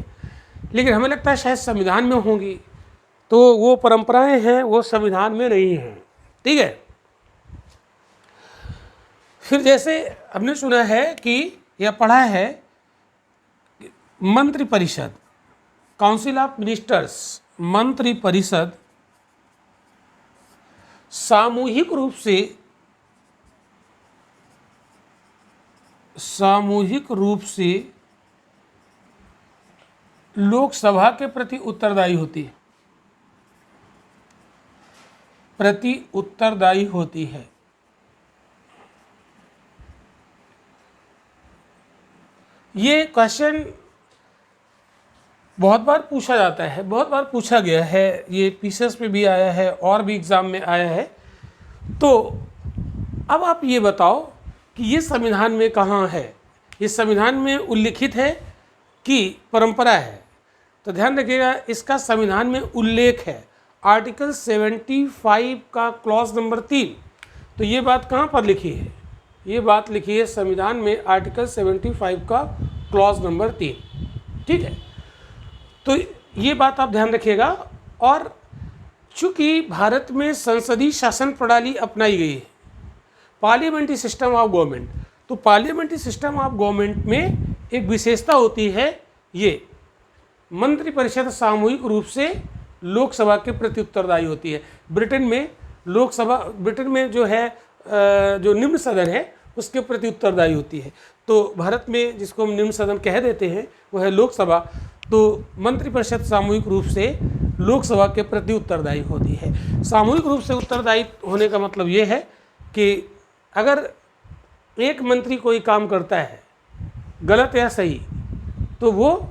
लेकिन हमें लगता है शायद संविधान में होंगी, तो वो परंपराएं हैं, वो संविधान में नहीं हैं, ठीक है। फिर जैसे हमने सुना है कि या पढ़ा है, मंत्रिपरिषद, काउंसिल ऑफ मिनिस्टर्स, मंत्रिपरिषद सामूहिक रूप से लोकसभा के प्रति उत्तरदायी होती है। ये क्वेश्चन बहुत बार पूछा जाता है, बहुत बार पूछा गया है, ये पीसीएस में भी आया है और भी एग्ज़ाम में आया है। तो अब आप ये बताओ कि ये संविधान में कहाँ है? ये संविधान में उल्लिखित है कि परंपरा है? तो ध्यान रखिएगा, इसका संविधान में उल्लेख है, आर्टिकल 75 का क्लॉज नंबर 3। तो ये बात कहाँ पर लिखी है? ये बात लिखी है संविधान में आर्टिकल 75 का क्लॉज नंबर 3, ठीक है। तो ये बात आप ध्यान रखिएगा। और चूंकि भारत में संसदीय शासन प्रणाली अपनाई गई है, पार्लियामेंट्री सिस्टम ऑफ गवर्नमेंट, तो पार्लियामेंट्री सिस्टम ऑफ गवर्नमेंट में एक विशेषता होती है, ये मंत्रिपरिषद सामूहिक रूप से लोकसभा के प्रति उत्तरदायी होती है। ब्रिटेन में जो है जो निम्न सदन है उसके प्रति उत्तरदायी होती है। तो भारत में जिसको हम निम्न सदन कह देते हैं वो है लोकसभा। तो मंत्रिपरिषद सामूहिक रूप से लोकसभा के प्रति उत्तरदायी होती है। सामूहिक रूप से उत्तरदायी होने का मतलब ये है कि अगर एक मंत्री कोई काम करता है गलत या सही, तो वो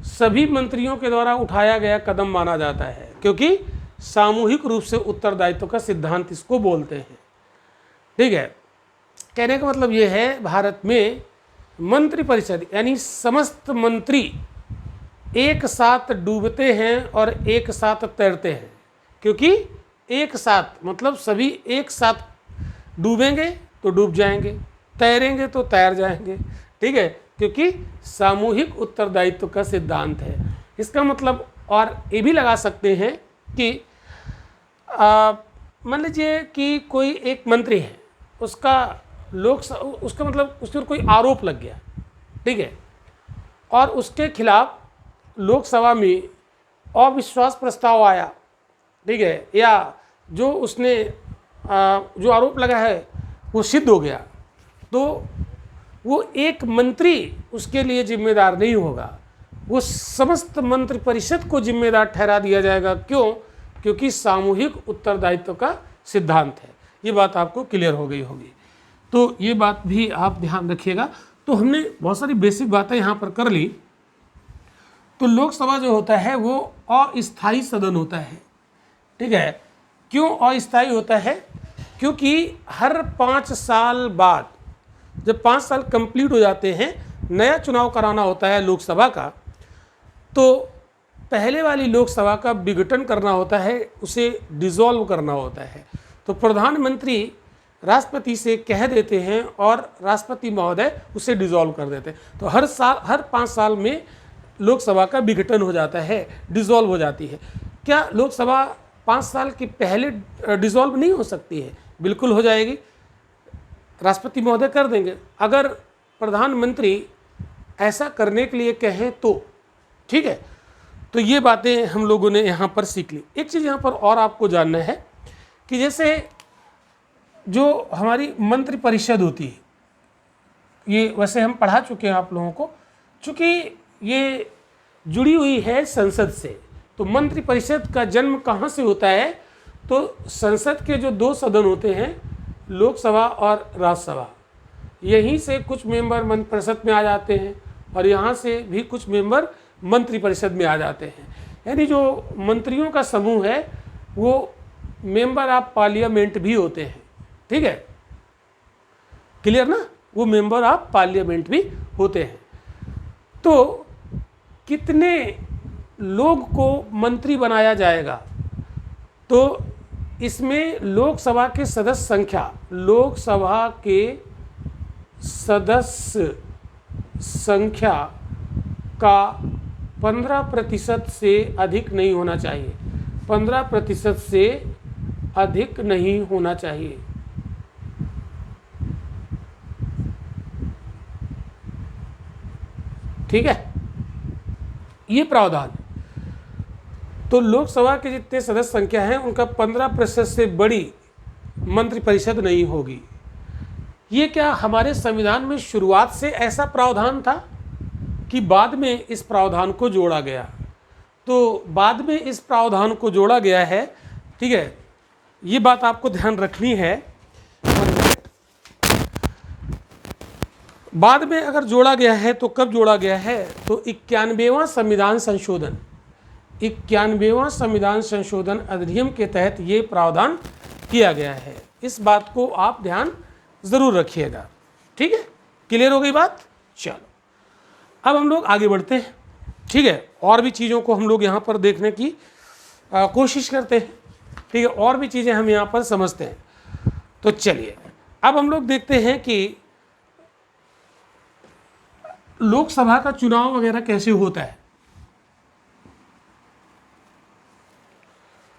सभी मंत्रियों के द्वारा उठाया गया कदम माना जाता है, क्योंकि सामूहिक रूप से उत्तरदायित्व का सिद्धांत इसको बोलते हैं, ठीक है। कहने का मतलब ये है, भारत में मंत्रिपरिषद यानी समस्त मंत्री एक साथ डूबते हैं और एक साथ तैरते हैं, क्योंकि एक साथ मतलब सभी एक साथ डूबेंगे तो डूब जाएंगे, तैरेंगे तो तैर जाएंगे, ठीक है। क्योंकि सामूहिक उत्तरदायित्व का सिद्धांत है। इसका मतलब और ये भी लगा सकते हैं कि मान लीजिए कि कोई एक मंत्री है, उसका उसका मतलब उसके ऊपर कोई आरोप लग गया, ठीक है, और उसके खिलाफ लोकसभा में अविश्वास प्रस्ताव आया, ठीक है, या जो उसने जो आरोप लगा है वो सिद्ध हो गया, तो वो एक मंत्री उसके लिए जिम्मेदार नहीं होगा, वो समस्त मंत्रिपरिषद को जिम्मेदार ठहरा दिया जाएगा। क्यों? क्योंकि सामूहिक उत्तरदायित्व का सिद्धांत है। ये बात आपको क्लियर हो गई होगी, तो ये बात भी आप ध्यान रखिएगा। तो हमने बहुत सारी बेसिक बातें यहाँ पर कर ली। तो लोकसभा जो होता है वो अस्थायी सदन होता है, ठीक है। क्यों अस्थायी होता है? क्योंकि हर 5 साल बाद, जब 5 साल कंप्लीट हो जाते हैं, नया चुनाव कराना होता है लोकसभा का, तो पहले वाली लोकसभा का विघटन करना होता है, उसे डिसॉल्व करना होता है। तो प्रधानमंत्री राष्ट्रपति से कह देते हैं और राष्ट्रपति महोदय उसे डिसॉल्व कर देते हैं। तो हर 5 साल में लोकसभा का विघटन हो जाता है, डिसॉल्व हो जाती है। क्या लोकसभा 5 साल के पहले डिसॉल्व नहीं हो सकती है? बिल्कुल हो जाएगी, राष्ट्रपति महोदय कर देंगे, अगर प्रधानमंत्री ऐसा करने के लिए कहें तो, ठीक है। तो ये बातें हम लोगों ने यहाँ पर सीख ली। एक चीज़ यहाँ पर और आपको जानना है कि जैसे जो हमारी मंत्रिपरिषद होती है, ये वैसे हम पढ़ा चुके हैं आप लोगों को, चूँकि ये जुड़ी हुई है संसद से, तो मंत्रिपरिषद का जन्म कहाँ से होता है? तो संसद के जो 2 सदन होते हैं, लोकसभा और राज्यसभा, यहीं से कुछ मेंबर मंत्रिपरिषद में आ जाते हैं और यहाँ से भी कुछ मेंबर मंत्रिपरिषद में आ जाते हैं। यानी जो मंत्रियों का समूह है वो मेंबर ऑफ पार्लियामेंट भी होते हैं, ठीक है, क्लियर ना? वो मेंबर ऑफ पार्लियामेंट भी होते हैं। तो कितने लोग को मंत्री बनाया जाएगा? तो इसमें लोकसभा के सदस्य संख्या, लोकसभा के सदस्य संख्या का 15% से अधिक नहीं होना चाहिए। 15% से अधिक नहीं होना चाहिए। ठीक है, ये प्रावधान। तो लोकसभा के जितने सदस्य संख्या है उनका 15% से बड़ी मंत्रिपरिषद नहीं होगी। ये क्या हमारे संविधान में शुरुआत से ऐसा प्रावधान था कि बाद में इस प्रावधान को जोड़ा गया? तो बाद में इस प्रावधान को जोड़ा गया है, ठीक है, ये बात आपको ध्यान रखनी है। बाद में अगर जोड़ा गया है तो कब जोड़ा गया है? तो 91वां संविधान संशोधन, 91वां संविधान संशोधन अधिनियम के तहत ये प्रावधान किया गया है। इस बात को आप ध्यान ज़रूर रखिएगा, ठीक है। क्लियर हो गई बात? चलो अब हम लोग आगे बढ़ते हैं, ठीक है। और भी चीज़ों को हम लोग यहाँ पर देखने की कोशिश करते हैं, ठीक है, और भी चीज़ें हम यहाँ पर समझते हैं। तो चलिए अब हम लोग देखते हैं कि लोकसभा का चुनाव वगैरह कैसे होता है।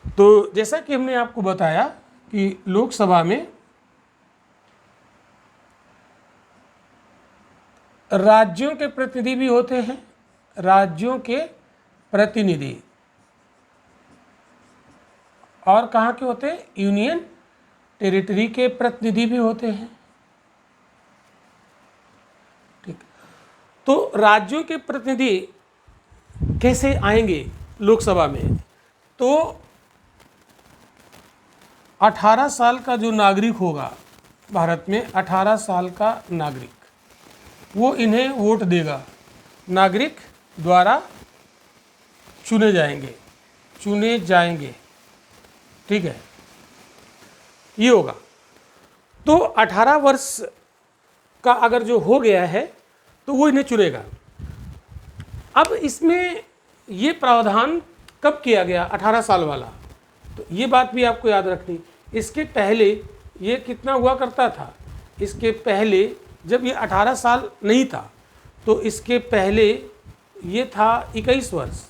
तो जैसा कि हमने आपको बताया कि लोकसभा में राज्यों के प्रतिनिधि भी होते हैं, राज्यों के प्रतिनिधि, और कहाँ के होते हैं? यूनियन टेरिटरी के प्रतिनिधि भी होते हैं, ठीक। तो राज्यों के प्रतिनिधि कैसे आएंगे लोकसभा में? तो 18 साल का जो नागरिक होगा भारत में, 18 साल का नागरिक, वो इन्हें वोट देगा, नागरिक द्वारा चुने जाएंगे, ठीक है, ये होगा। तो 18 वर्ष का अगर जो हो गया है तो वो इन्हें चुनेगा। अब इसमें ये प्रावधान कब किया गया? 18 साल वाला। तो ये बात भी आपको याद रखनी। इसके पहले ये कितना हुआ करता था? इसके पहले जब ये 18 साल नहीं था तो इसके पहले ये था 21 वर्ष,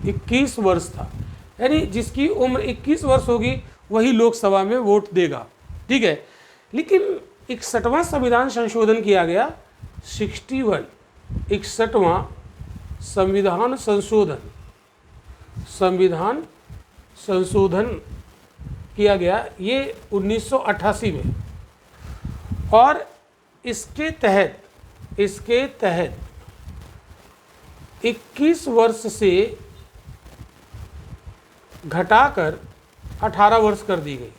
21 वर्ष था, यानी जिसकी उम्र 21 वर्ष होगी वही लोकसभा में वोट देगा, ठीक है। लेकिन 61वां संविधान संशोधन किया गया, 61 61वां संविधान संशोधन किया गया, ये 1988 में, और इसके तहत 21 वर्ष से घटाकर 18 वर्ष कर दी गई।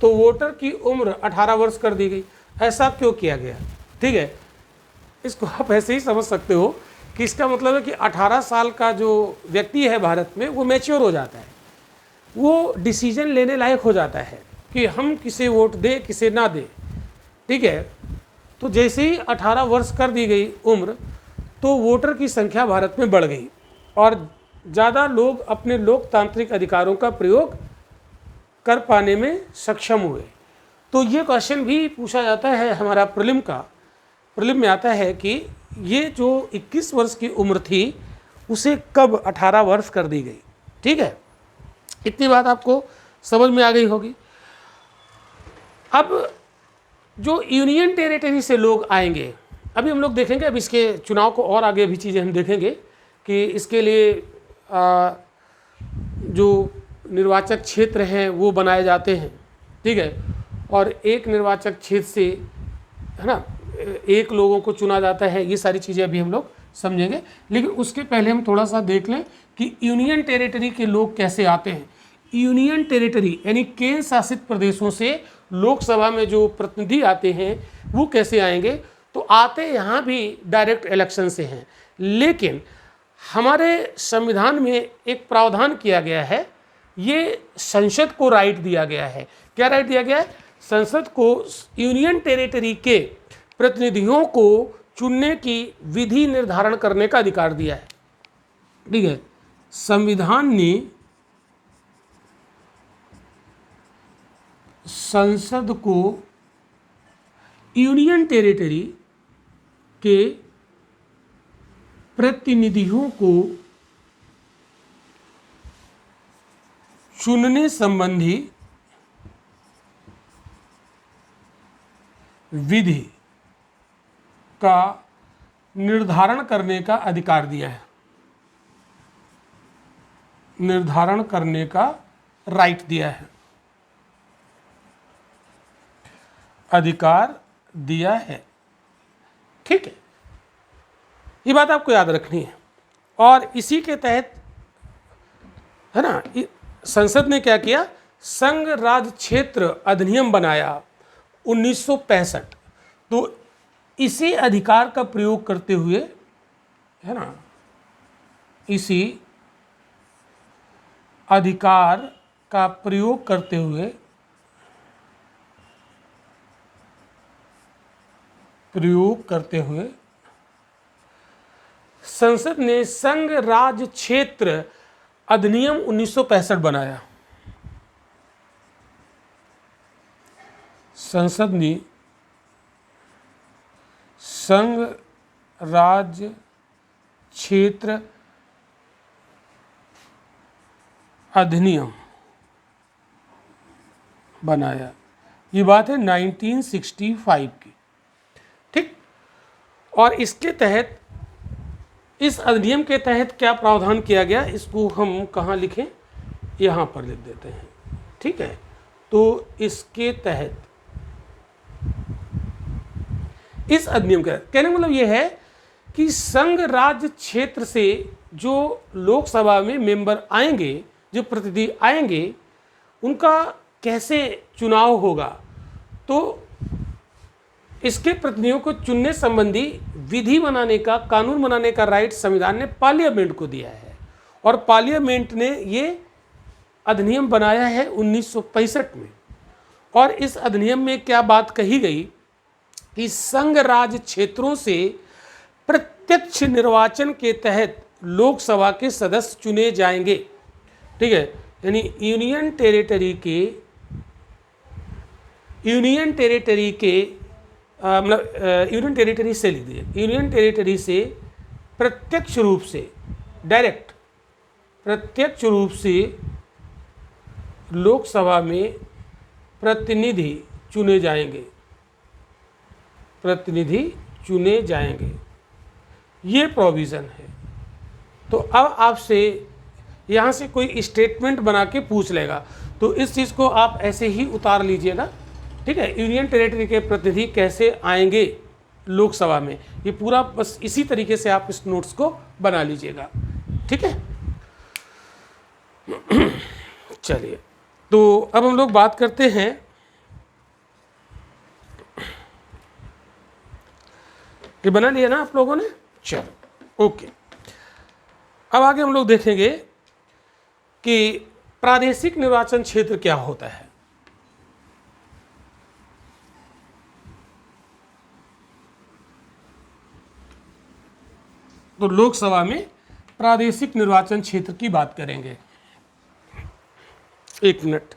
तो वोटर की उम्र 18 वर्ष कर दी गई। ऐसा क्यों किया गया? ठीक है, इसको आप ऐसे ही समझ सकते हो कि इसका मतलब है कि 18 साल का जो व्यक्ति है भारत में, वो मैच्योर हो जाता है, वो डिसीजन लेने लायक हो जाता है कि हम किसे वोट दें किसे ना दें, ठीक है। तो जैसे ही 18 वर्ष कर दी गई उम्र, तो वोटर की संख्या भारत में बढ़ गई और ज़्यादा लोग अपने लोकतांत्रिक अधिकारों का प्रयोग कर पाने में सक्षम हुए। तो ये क्वेश्चन भी पूछा जाता है हमारा प्रीलिम में आता है कि ये जो 21 वर्ष की उम्र थी उसे कब 18 वर्ष कर दी गई, ठीक है। इतनी बात आपको समझ में आ गई होगी। अब जो यूनियन टेरिटरी से लोग आएंगे, अभी हम लोग देखेंगे, अब इसके चुनाव को और आगे भी चीज़ें हम देखेंगे कि इसके लिए जो निर्वाचक क्षेत्र हैं वो बनाए जाते हैं, ठीक है। और एक निर्वाचक क्षेत्र से, है ना, एक लोगों को चुना जाता है। ये सारी चीज़ें अभी हम लोग समझेंगे, लेकिन उसके पहले हम थोड़ा सा देख लें कि यूनियन टेरिटरी के लोग कैसे आते हैं। यूनियन टेरिटरी यानी केंद्र शासित प्रदेशों से लोकसभा में जो प्रतिनिधि आते हैं वो कैसे आएंगे? तो आते यहाँ भी डायरेक्ट इलेक्शन से हैं, लेकिन हमारे संविधान में एक प्रावधान किया गया है, ये संसद को राइट दिया गया है। क्या राइट दिया गया है? संसद को यूनियन टेरिटरी के प्रतिनिधियों को चुनने की विधि निर्धारण करने का अधिकार दिया है, ठीक है। संविधान ने संसद को यूनियन टेरिटरी के प्रतिनिधियों को चुनने संबंधी विधि का निर्धारण करने का अधिकार दिया है, निर्धारण करने का राइट दिया है, अधिकार दिया है, ठीक है। ये बात आपको याद रखनी है। और इसी के तहत, है ना, संसद ने क्या किया? संघ राज्य क्षेत्र अधिनियम बनाया 1965। तो इसी अधिकार का प्रयोग करते हुए, है ना, इसी अधिकार का प्रयोग करते हुए संसद ने संघ राज्य क्षेत्र अधिनियम 1965 बनाया। संसद ने संघ राज्य क्षेत्र अधिनियम बनाया। ये बात है 1965 की, ठीक। और इसके तहत, इस अधिनियम के तहत क्या प्रावधान किया गया, इसको हम कहाँ लिखें? यहाँ पर लिख देते हैं, ठीक है। तो इसके तहत, इस अधिनियम का कहने का मतलब यह है कि संघ राज्य क्षेत्र से जो लोकसभा में मेंबर आएंगे, जो प्रतिनिधि आएंगे, उनका कैसे चुनाव होगा। तो इसके प्रतिनिधियों को चुनने संबंधी विधि बनाने का, कानून बनाने का राइट संविधान ने पार्लियामेंट को दिया है, और पार्लियामेंट ने ये अधिनियम बनाया है 1965 में। और इस अधिनियम में क्या बात कही गई कि संघ राज्य क्षेत्रों से प्रत्यक्ष निर्वाचन के तहत लोकसभा के सदस्य चुने जाएंगे, ठीक है। यानी यूनियन टेरिटरी के यूनियन टेरिटरी के मतलब यूनियन टेरिटरी से लिख दीजिए, यूनियन टेरिटरी से प्रत्यक्ष रूप से, डायरेक्ट प्रत्यक्ष रूप से लोकसभा में प्रतिनिधि चुने जाएंगे, प्रतिनिधि चुने जाएंगे, ये प्रोविज़न है। तो अब आपसे यहाँ से कोई स्टेटमेंट बना के पूछ लेगा, तो इस चीज़ को आप ऐसे ही उतार लीजिएगा, ठीक है। यूनियन टेरिटरी के प्रतिनिधि कैसे आएंगे लोकसभा में, ये पूरा बस इसी तरीके से आप इस नोट्स को बना लीजिएगा, ठीक है। चलिए, तो अब हम लोग बात करते हैं कि बना लिया ना आप लोगों ने, चलो ओके। अब आगे हम लोग देखेंगे कि प्रादेशिक निर्वाचन क्षेत्र क्या होता है। तो लोकसभा में प्रादेशिक निर्वाचन क्षेत्र की बात करेंगे। एक मिनट।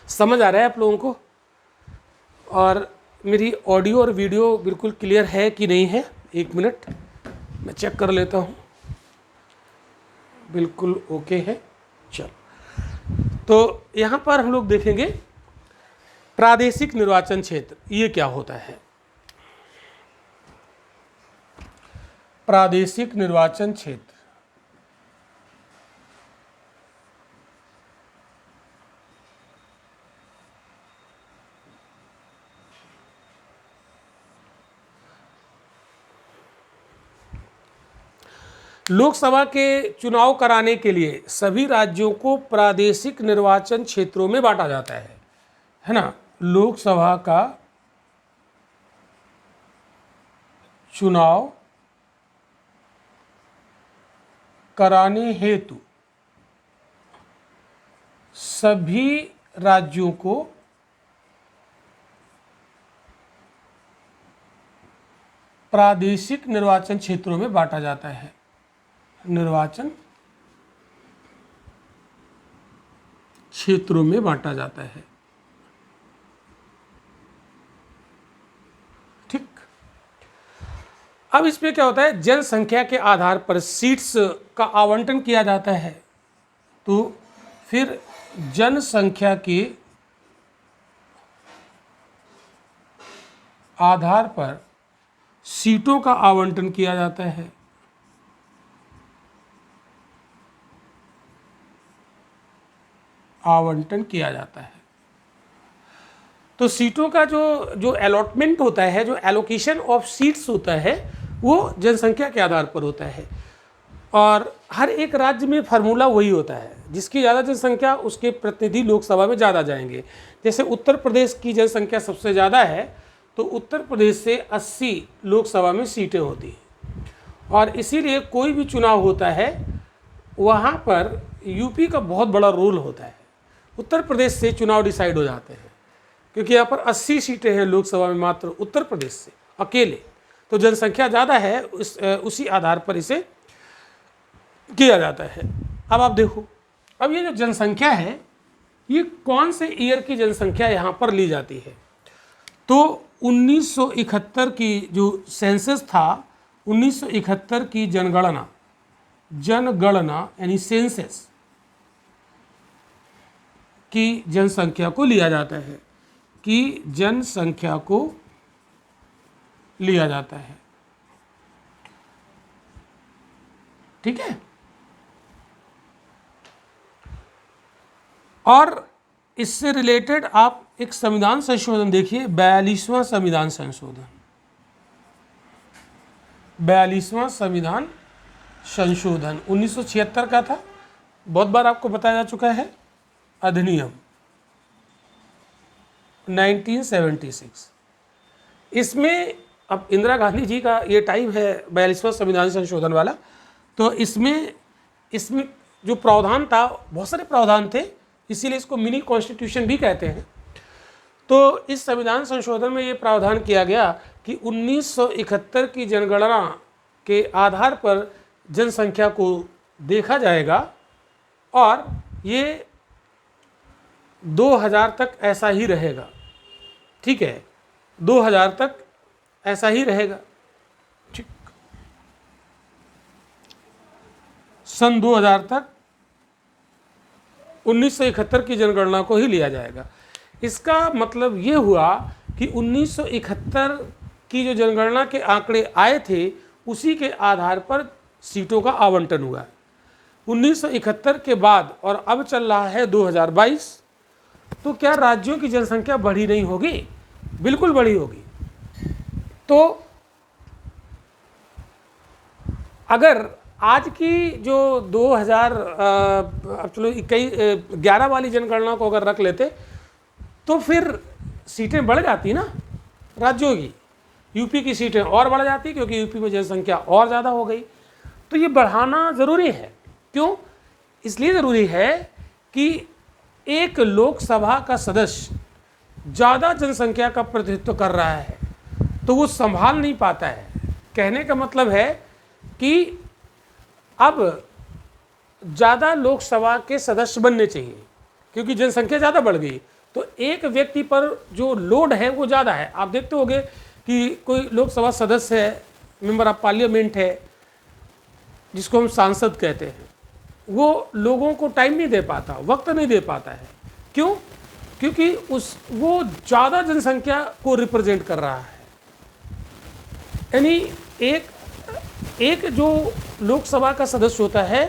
समझ आ रहा है आप लोगों को? और मेरी ऑडियो और वीडियो बिल्कुल क्लियर है कि नहीं है? एक मिनट मैं चेक कर लेता हूँ। बिल्कुल ओके है। चलो, तो यहाँ पर हम लोग देखेंगे प्रादेशिक निर्वाचन क्षेत्र ये क्या होता है। प्रादेशिक निर्वाचन क्षेत्र लोकसभा के चुनाव कराने के लिए सभी राज्यों को प्रादेशिक निर्वाचन क्षेत्रों में बांटा जाता है ना। लोकसभा का चुनाव कराने हेतु सभी राज्यों को प्रादेशिक निर्वाचन क्षेत्रों में बांटा जाता है। निर्वाचन क्षेत्रों में बांटा जाता है, ठीक। अब इसमें क्या होता है, जनसंख्या के आधार पर सीट्स का आवंटन किया जाता है। तो फिर जनसंख्या के आधार पर सीटों का आवंटन किया जाता है। आवंटन किया जाता है। तो सीटों का जो अलॉटमेंट होता है, जो एलोकेशन ऑफ सीट्स होता है, वो जनसंख्या के आधार पर होता है। और हर एक राज्य में फार्मूला वही होता है, जिसकी ज़्यादा जनसंख्या उसके प्रतिनिधि लोकसभा में ज़्यादा जाएंगे। जैसे उत्तर प्रदेश की जनसंख्या सबसे ज़्यादा है, तो उत्तर प्रदेश से 80 लोकसभा में सीटें होती हैं। और इसीलिए कोई भी चुनाव होता है वहाँ पर यूपी का बहुत बड़ा रोल होता है। उत्तर प्रदेश से चुनाव डिसाइड हो जाते हैं, क्योंकि यहाँ पर 80 सीटें हैं लोकसभा में मात्र उत्तर प्रदेश से अकेले। तो जनसंख्या ज़्यादा है, उसी आधार पर इसे किया जाता है। अब आप देखो, अब ये जो जनसंख्या है, ये कौन से ईयर की जनसंख्या यहाँ पर ली जाती है। तो 1971 की जो सेंसस था, 1971 की जनगणना यानी सेंसस की जनसंख्या को लिया जाता है, कि जनसंख्या को लिया जाता है, ठीक है। और इससे रिलेटेड आप एक संविधान संशोधन देखिए, 42वां संविधान संशोधन, 42वां संविधान संशोधन 1976 का था। बहुत बार आपको बताया जा चुका है। अधिनियम 1976, इसमें अब इंदिरा गांधी जी का ये टाइम है 42वां संविधान संशोधन वाला। तो इसमें जो प्रावधान था, बहुत सारे प्रावधान थे, इसीलिए इसको मिनी कॉन्स्टिट्यूशन भी कहते हैं। तो इस संविधान संशोधन में ये प्रावधान किया गया कि 1971 की जनगणना के आधार पर जनसंख्या को देखा जाएगा और ये 2000 तक ऐसा ही रहेगा, ठीक है, 2000 तक ऐसा ही रहेगा, ठीक। सन 2000 तक 1971 की जनगणना को ही लिया जाएगा। इसका मतलब ये हुआ कि 1971 की जो जनगणना के आंकड़े आए थे उसी के आधार पर सीटों का आवंटन हुआ। 1971 के बाद और अब चल रहा है 2022, तो क्या राज्यों की जनसंख्या बढ़ी नहीं होगी? बिल्कुल बढ़ी होगी। तो अगर आज की जो 2000 अब चलो 11 वाली जनगणना को अगर रख लेते तो फिर सीटें बढ़ जाती ना राज्यों की, यूपी की सीटें और बढ़ जाती क्योंकि यूपी में जनसंख्या और ज़्यादा हो गई। तो ये बढ़ाना ज़रूरी है। क्यों? इसलिए ज़रूरी है कि एक लोकसभा का सदस्य ज़्यादा जनसंख्या का प्रतिनिधित्व कर रहा है तो वो संभाल नहीं पाता है। कहने का मतलब है कि अब ज़्यादा लोकसभा के सदस्य बनने चाहिए क्योंकि जनसंख्या ज़्यादा बढ़ गई, तो एक व्यक्ति पर जो लोड है वो ज़्यादा है। आप देखते होंगे कि कोई लोकसभा सदस्य है, मेंबर ऑफ पार्लियामेंट है, जिसको हम सांसद कहते हैं, वो लोगों को टाइम नहीं दे पाता, वक्त नहीं दे पाता है। क्यों? क्योंकि वो ज़्यादा जनसंख्या को रिप्रेजेंट कर रहा है। यानी एक जो लोकसभा का सदस्य होता है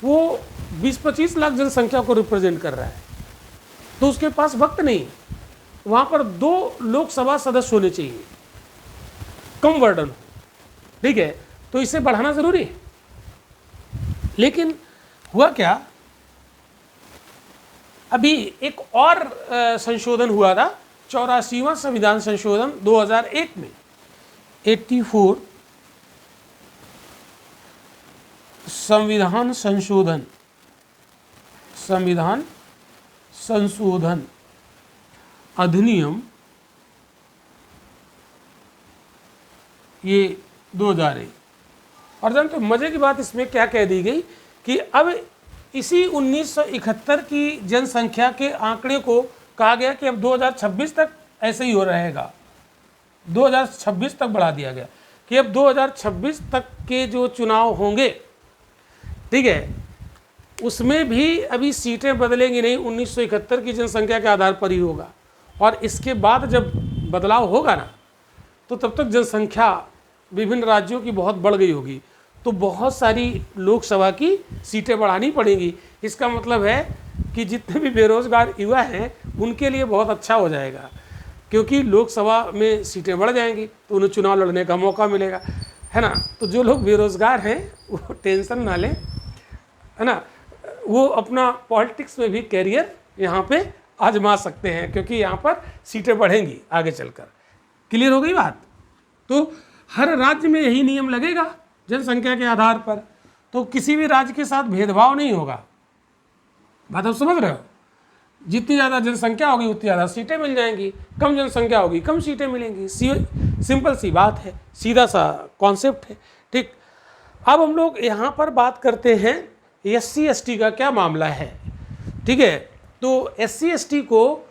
वो 20-25 लाख जनसंख्या को रिप्रेजेंट कर रहा है, तो उसके पास वक्त नहीं। वहाँ पर 2 लोकसभा सदस्य होने चाहिए, कम वर्डन हो, ठीक है। तो इसे बढ़ाना ज़रूरी है। लेकिन हुआ क्या, अभी एक और संशोधन हुआ था, 84वां संविधान संशोधन 2001 में, 84 संविधान संशोधन अधिनियम, ये 2001। और जानते मजे की बात इसमें क्या कह दी गई कि अब इसी 1971 की जनसंख्या के आंकड़े को कहा गया कि अब 2026 तक ऐसे ही हो रहेगा। 2026 तक बढ़ा दिया गया कि अब 2026 तक के जो चुनाव होंगे, ठीक है, उसमें भी अभी सीटें बदलेंगी नहीं, 1971 की जनसंख्या के आधार पर ही होगा। और इसके बाद जब बदलाव होगा ना, तो तब तक जनसंख्या विभिन्न राज्यों की बहुत बढ़ गई होगी, तो बहुत सारी लोकसभा की सीटें बढ़ानी पड़ेंगी। इसका मतलब है कि जितने भी बेरोजगार युवा हैं उनके लिए बहुत अच्छा हो जाएगा, क्योंकि लोकसभा में सीटें बढ़ जाएंगी तो उन्हें चुनाव लड़ने का मौका मिलेगा, है ना। तो जो लोग बेरोजगार हैं वो टेंशन ना लें, है ना, वो अपना पॉलिटिक्स में भी कैरियर यहाँ पे आजमा सकते हैं, क्योंकि यहाँ पर सीटें बढ़ेंगी आगे चलकर। क्लियर हो गई बात? तो हर राज्य में यही नियम लगेगा जनसंख्या के आधार पर, तो किसी भी राज्य के साथ भेदभाव नहीं होगा। बात आप समझ रहे हो? जितनी ज़्यादा जनसंख्या होगी उतनी ज़्यादा सीटें मिल जाएंगी, कम जनसंख्या होगी कम सीटें मिलेंगी। सिंपल सी बात है, सीधा सा कॉन्सेप्ट है, ठीक। अब हम लोग यहाँ पर बात करते हैं SC ST का क्या मामला है, ठीक है। तो SC ST को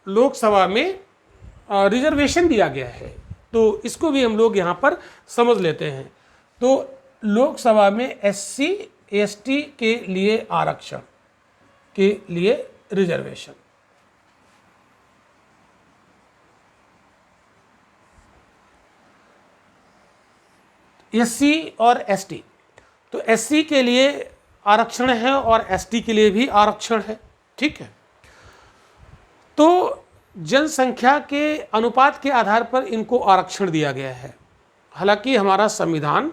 लोकसभा में रिजर्वेशन दिया गया है, तो इसको भी हम लोग यहाँ पर समझ लेते हैं। तो लोकसभा में SC ST के लिए आरक्षण के लिए रिजर्वेशन, SC और ST, तो SC के लिए आरक्षण है और ST के लिए भी आरक्षण है, ठीक है। तो जनसंख्या के अनुपात के आधार पर इनको आरक्षण दिया गया है। हालांकि हमारा संविधान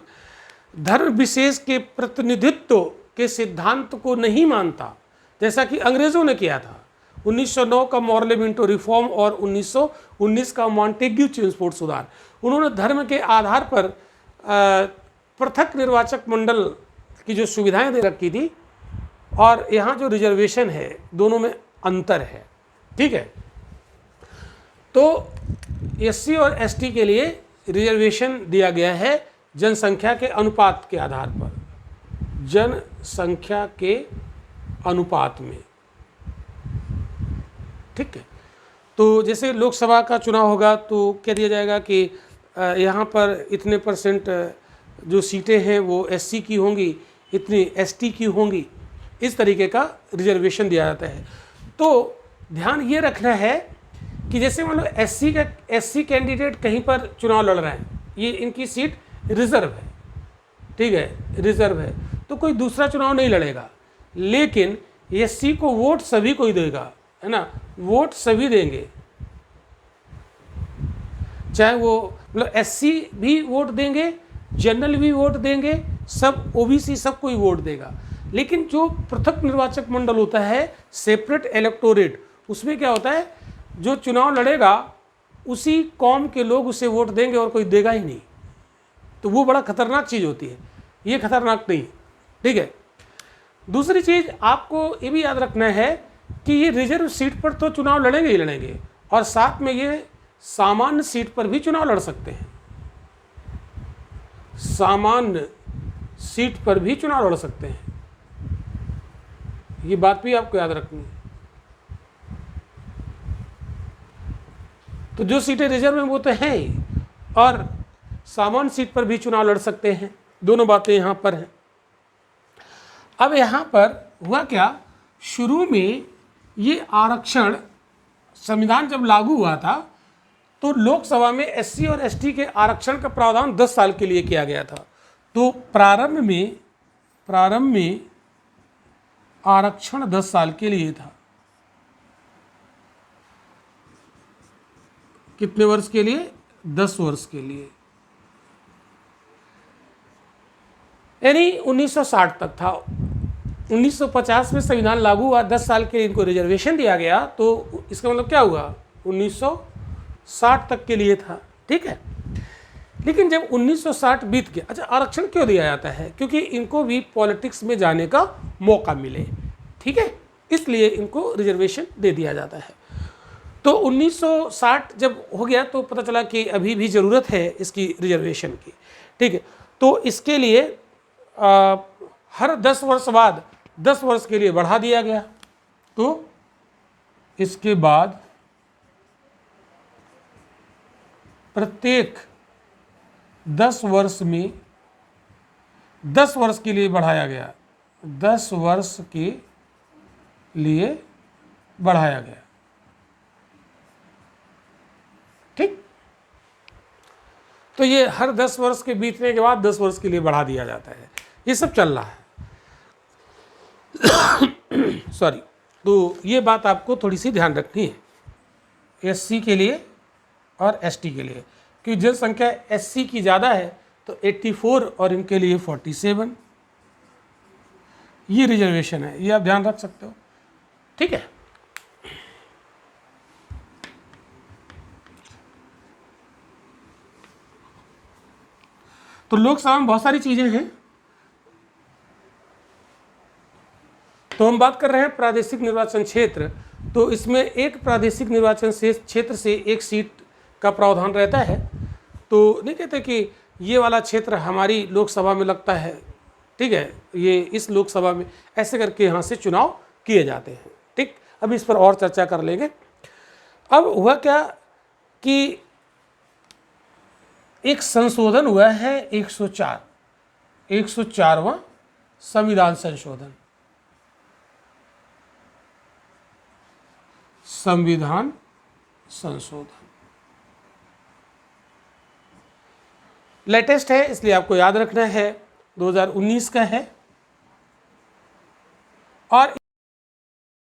धर्म विशेष के प्रतिनिधित्व के सिद्धांत को नहीं मानता, जैसा कि अंग्रेजों ने किया था। 1909 का मॉर्लेमेंटो रिफॉर्म और 1919 का मॉन्टेग्यू चेम्सफोर्ड सुधार, उन्होंने धर्म के आधार पर पृथक निर्वाचक मंडल की जो सुविधाएं दे रखी थी, और यहाँ जो रिजर्वेशन है दोनों में अंतर है, ठीक है। तो SC और ST के लिए रिजर्वेशन दिया गया है जनसंख्या के अनुपात के आधार पर, जनसंख्या के अनुपात में। ठीक है, तो जैसे लोकसभा का चुनाव होगा तो कह दिया जाएगा कि यहाँ पर इतने परसेंट जो सीटें हैं वो एससी की होंगी, इतनी एसटी की होंगी, इस तरीके का रिजर्वेशन दिया जाता है। तो ध्यान ये रखना है कि जैसे मान लो एससी कैंडिडेट कहीं पर चुनाव लड़ रहे हैं, ये इनकी सीट रिजर्व है, ठीक है, रिजर्व है, तो कोई दूसरा चुनाव नहीं लड़ेगा, लेकिन एससी को वोट सभी को ही देगा, है ना, वोट सभी देंगे, चाहे वो मतलब एससी भी वोट देंगे, जनरल भी वोट देंगे, सब ओबीसी सब कोई वोट देगा। लेकिन जो पृथक निर्वाचक मंडल होता है, सेपरेट इलेक्टोरेट, उसमें क्या होता है, जो चुनाव लड़ेगा उसी कौम के लोग उसे वोट देंगे और कोई देगा ही नहीं। तो वो बड़ा खतरनाक चीज़ होती है, ये खतरनाक नहीं, ठीक है। दूसरी चीज़ आपको ये भी याद रखना है कि ये रिजर्व सीट पर तो चुनाव लड़ेंगे ही लड़ेंगे, और साथ में ये सामान्य सीट पर भी चुनाव लड़ सकते हैं, सामान्य सीट पर भी चुनाव लड़ सकते हैं, ये बात भी आपको याद रखनी है। तो जो सीटें रिजर्व में वो तो हैं ही, और सामान्य सीट पर भी चुनाव लड़ सकते हैं, दोनों बातें यहाँ पर हैं। अब यहाँ पर हुआ क्या, शुरू में ये आरक्षण संविधान जब लागू हुआ था तो लोकसभा में एससी और एसटी के आरक्षण का प्रावधान 10 साल के लिए किया गया था। तो प्रारंभ में आरक्षण 10 साल के लिए था। कितने वर्ष के लिए? 10 वर्ष के लिए, यानी 1960 तक था। 1950 में संविधान लागू हुआ, 10 साल के लिए इनको रिजर्वेशन दिया गया, तो इसका मतलब क्या हुआ, 1960 तक के लिए था, ठीक है। लेकिन जब 1960 बीत गया, अच्छा आरक्षण क्यों दिया जाता है, क्योंकि इनको भी पॉलिटिक्स में जाने का मौका मिले, ठीक है, इसलिए इनको रिजर्वेशन दे दिया जाता है। तो 1960 जब हो गया तो पता चला कि अभी भी ज़रूरत है इसकी रिजर्वेशन की, ठीक है। तो इसके लिए हर 10 वर्ष बाद 10 वर्ष के लिए बढ़ा दिया गया। तो इसके बाद प्रत्येक 10 वर्ष में 10 वर्ष के लिए बढ़ाया गया, 10 वर्ष के लिए बढ़ाया गया, ठीक। तो ये हर 10 वर्ष के बीतने के बाद 10 वर्ष के लिए बढ़ा दिया जाता है, ये सब चल रहा है। सॉरी, तो ये बात आपको थोड़ी सी ध्यान रखनी है एससी के लिए और एसटी के लिए, क्योंकि जनसंख्या एससी की ज़्यादा है तो 84 और इनके लिए 47, ये रिजर्वेशन है, ये आप ध्यान रख सकते हो, ठीक है। तो लोकसभा में बहुत सारी चीज़ें हैं। तो हम बात कर रहे हैं प्रादेशिक निर्वाचन क्षेत्र, तो इसमें एक प्रादेशिक निर्वाचन क्षेत्र से एक सीट का प्रावधान रहता है। तो नहीं कहते कि ये वाला क्षेत्र हमारी लोकसभा में लगता है, ठीक है, ये इस लोकसभा में, ऐसे करके यहाँ से चुनाव किए जाते हैं, ठीक। अब इस पर और चर्चा कर लेंगे। अब हुआ क्या कि एक संशोधन हुआ है 104वां संविधान संशोधन, संविधान संशोधन लेटेस्ट है, इसलिए आपको याद रखना है 2019 का है। और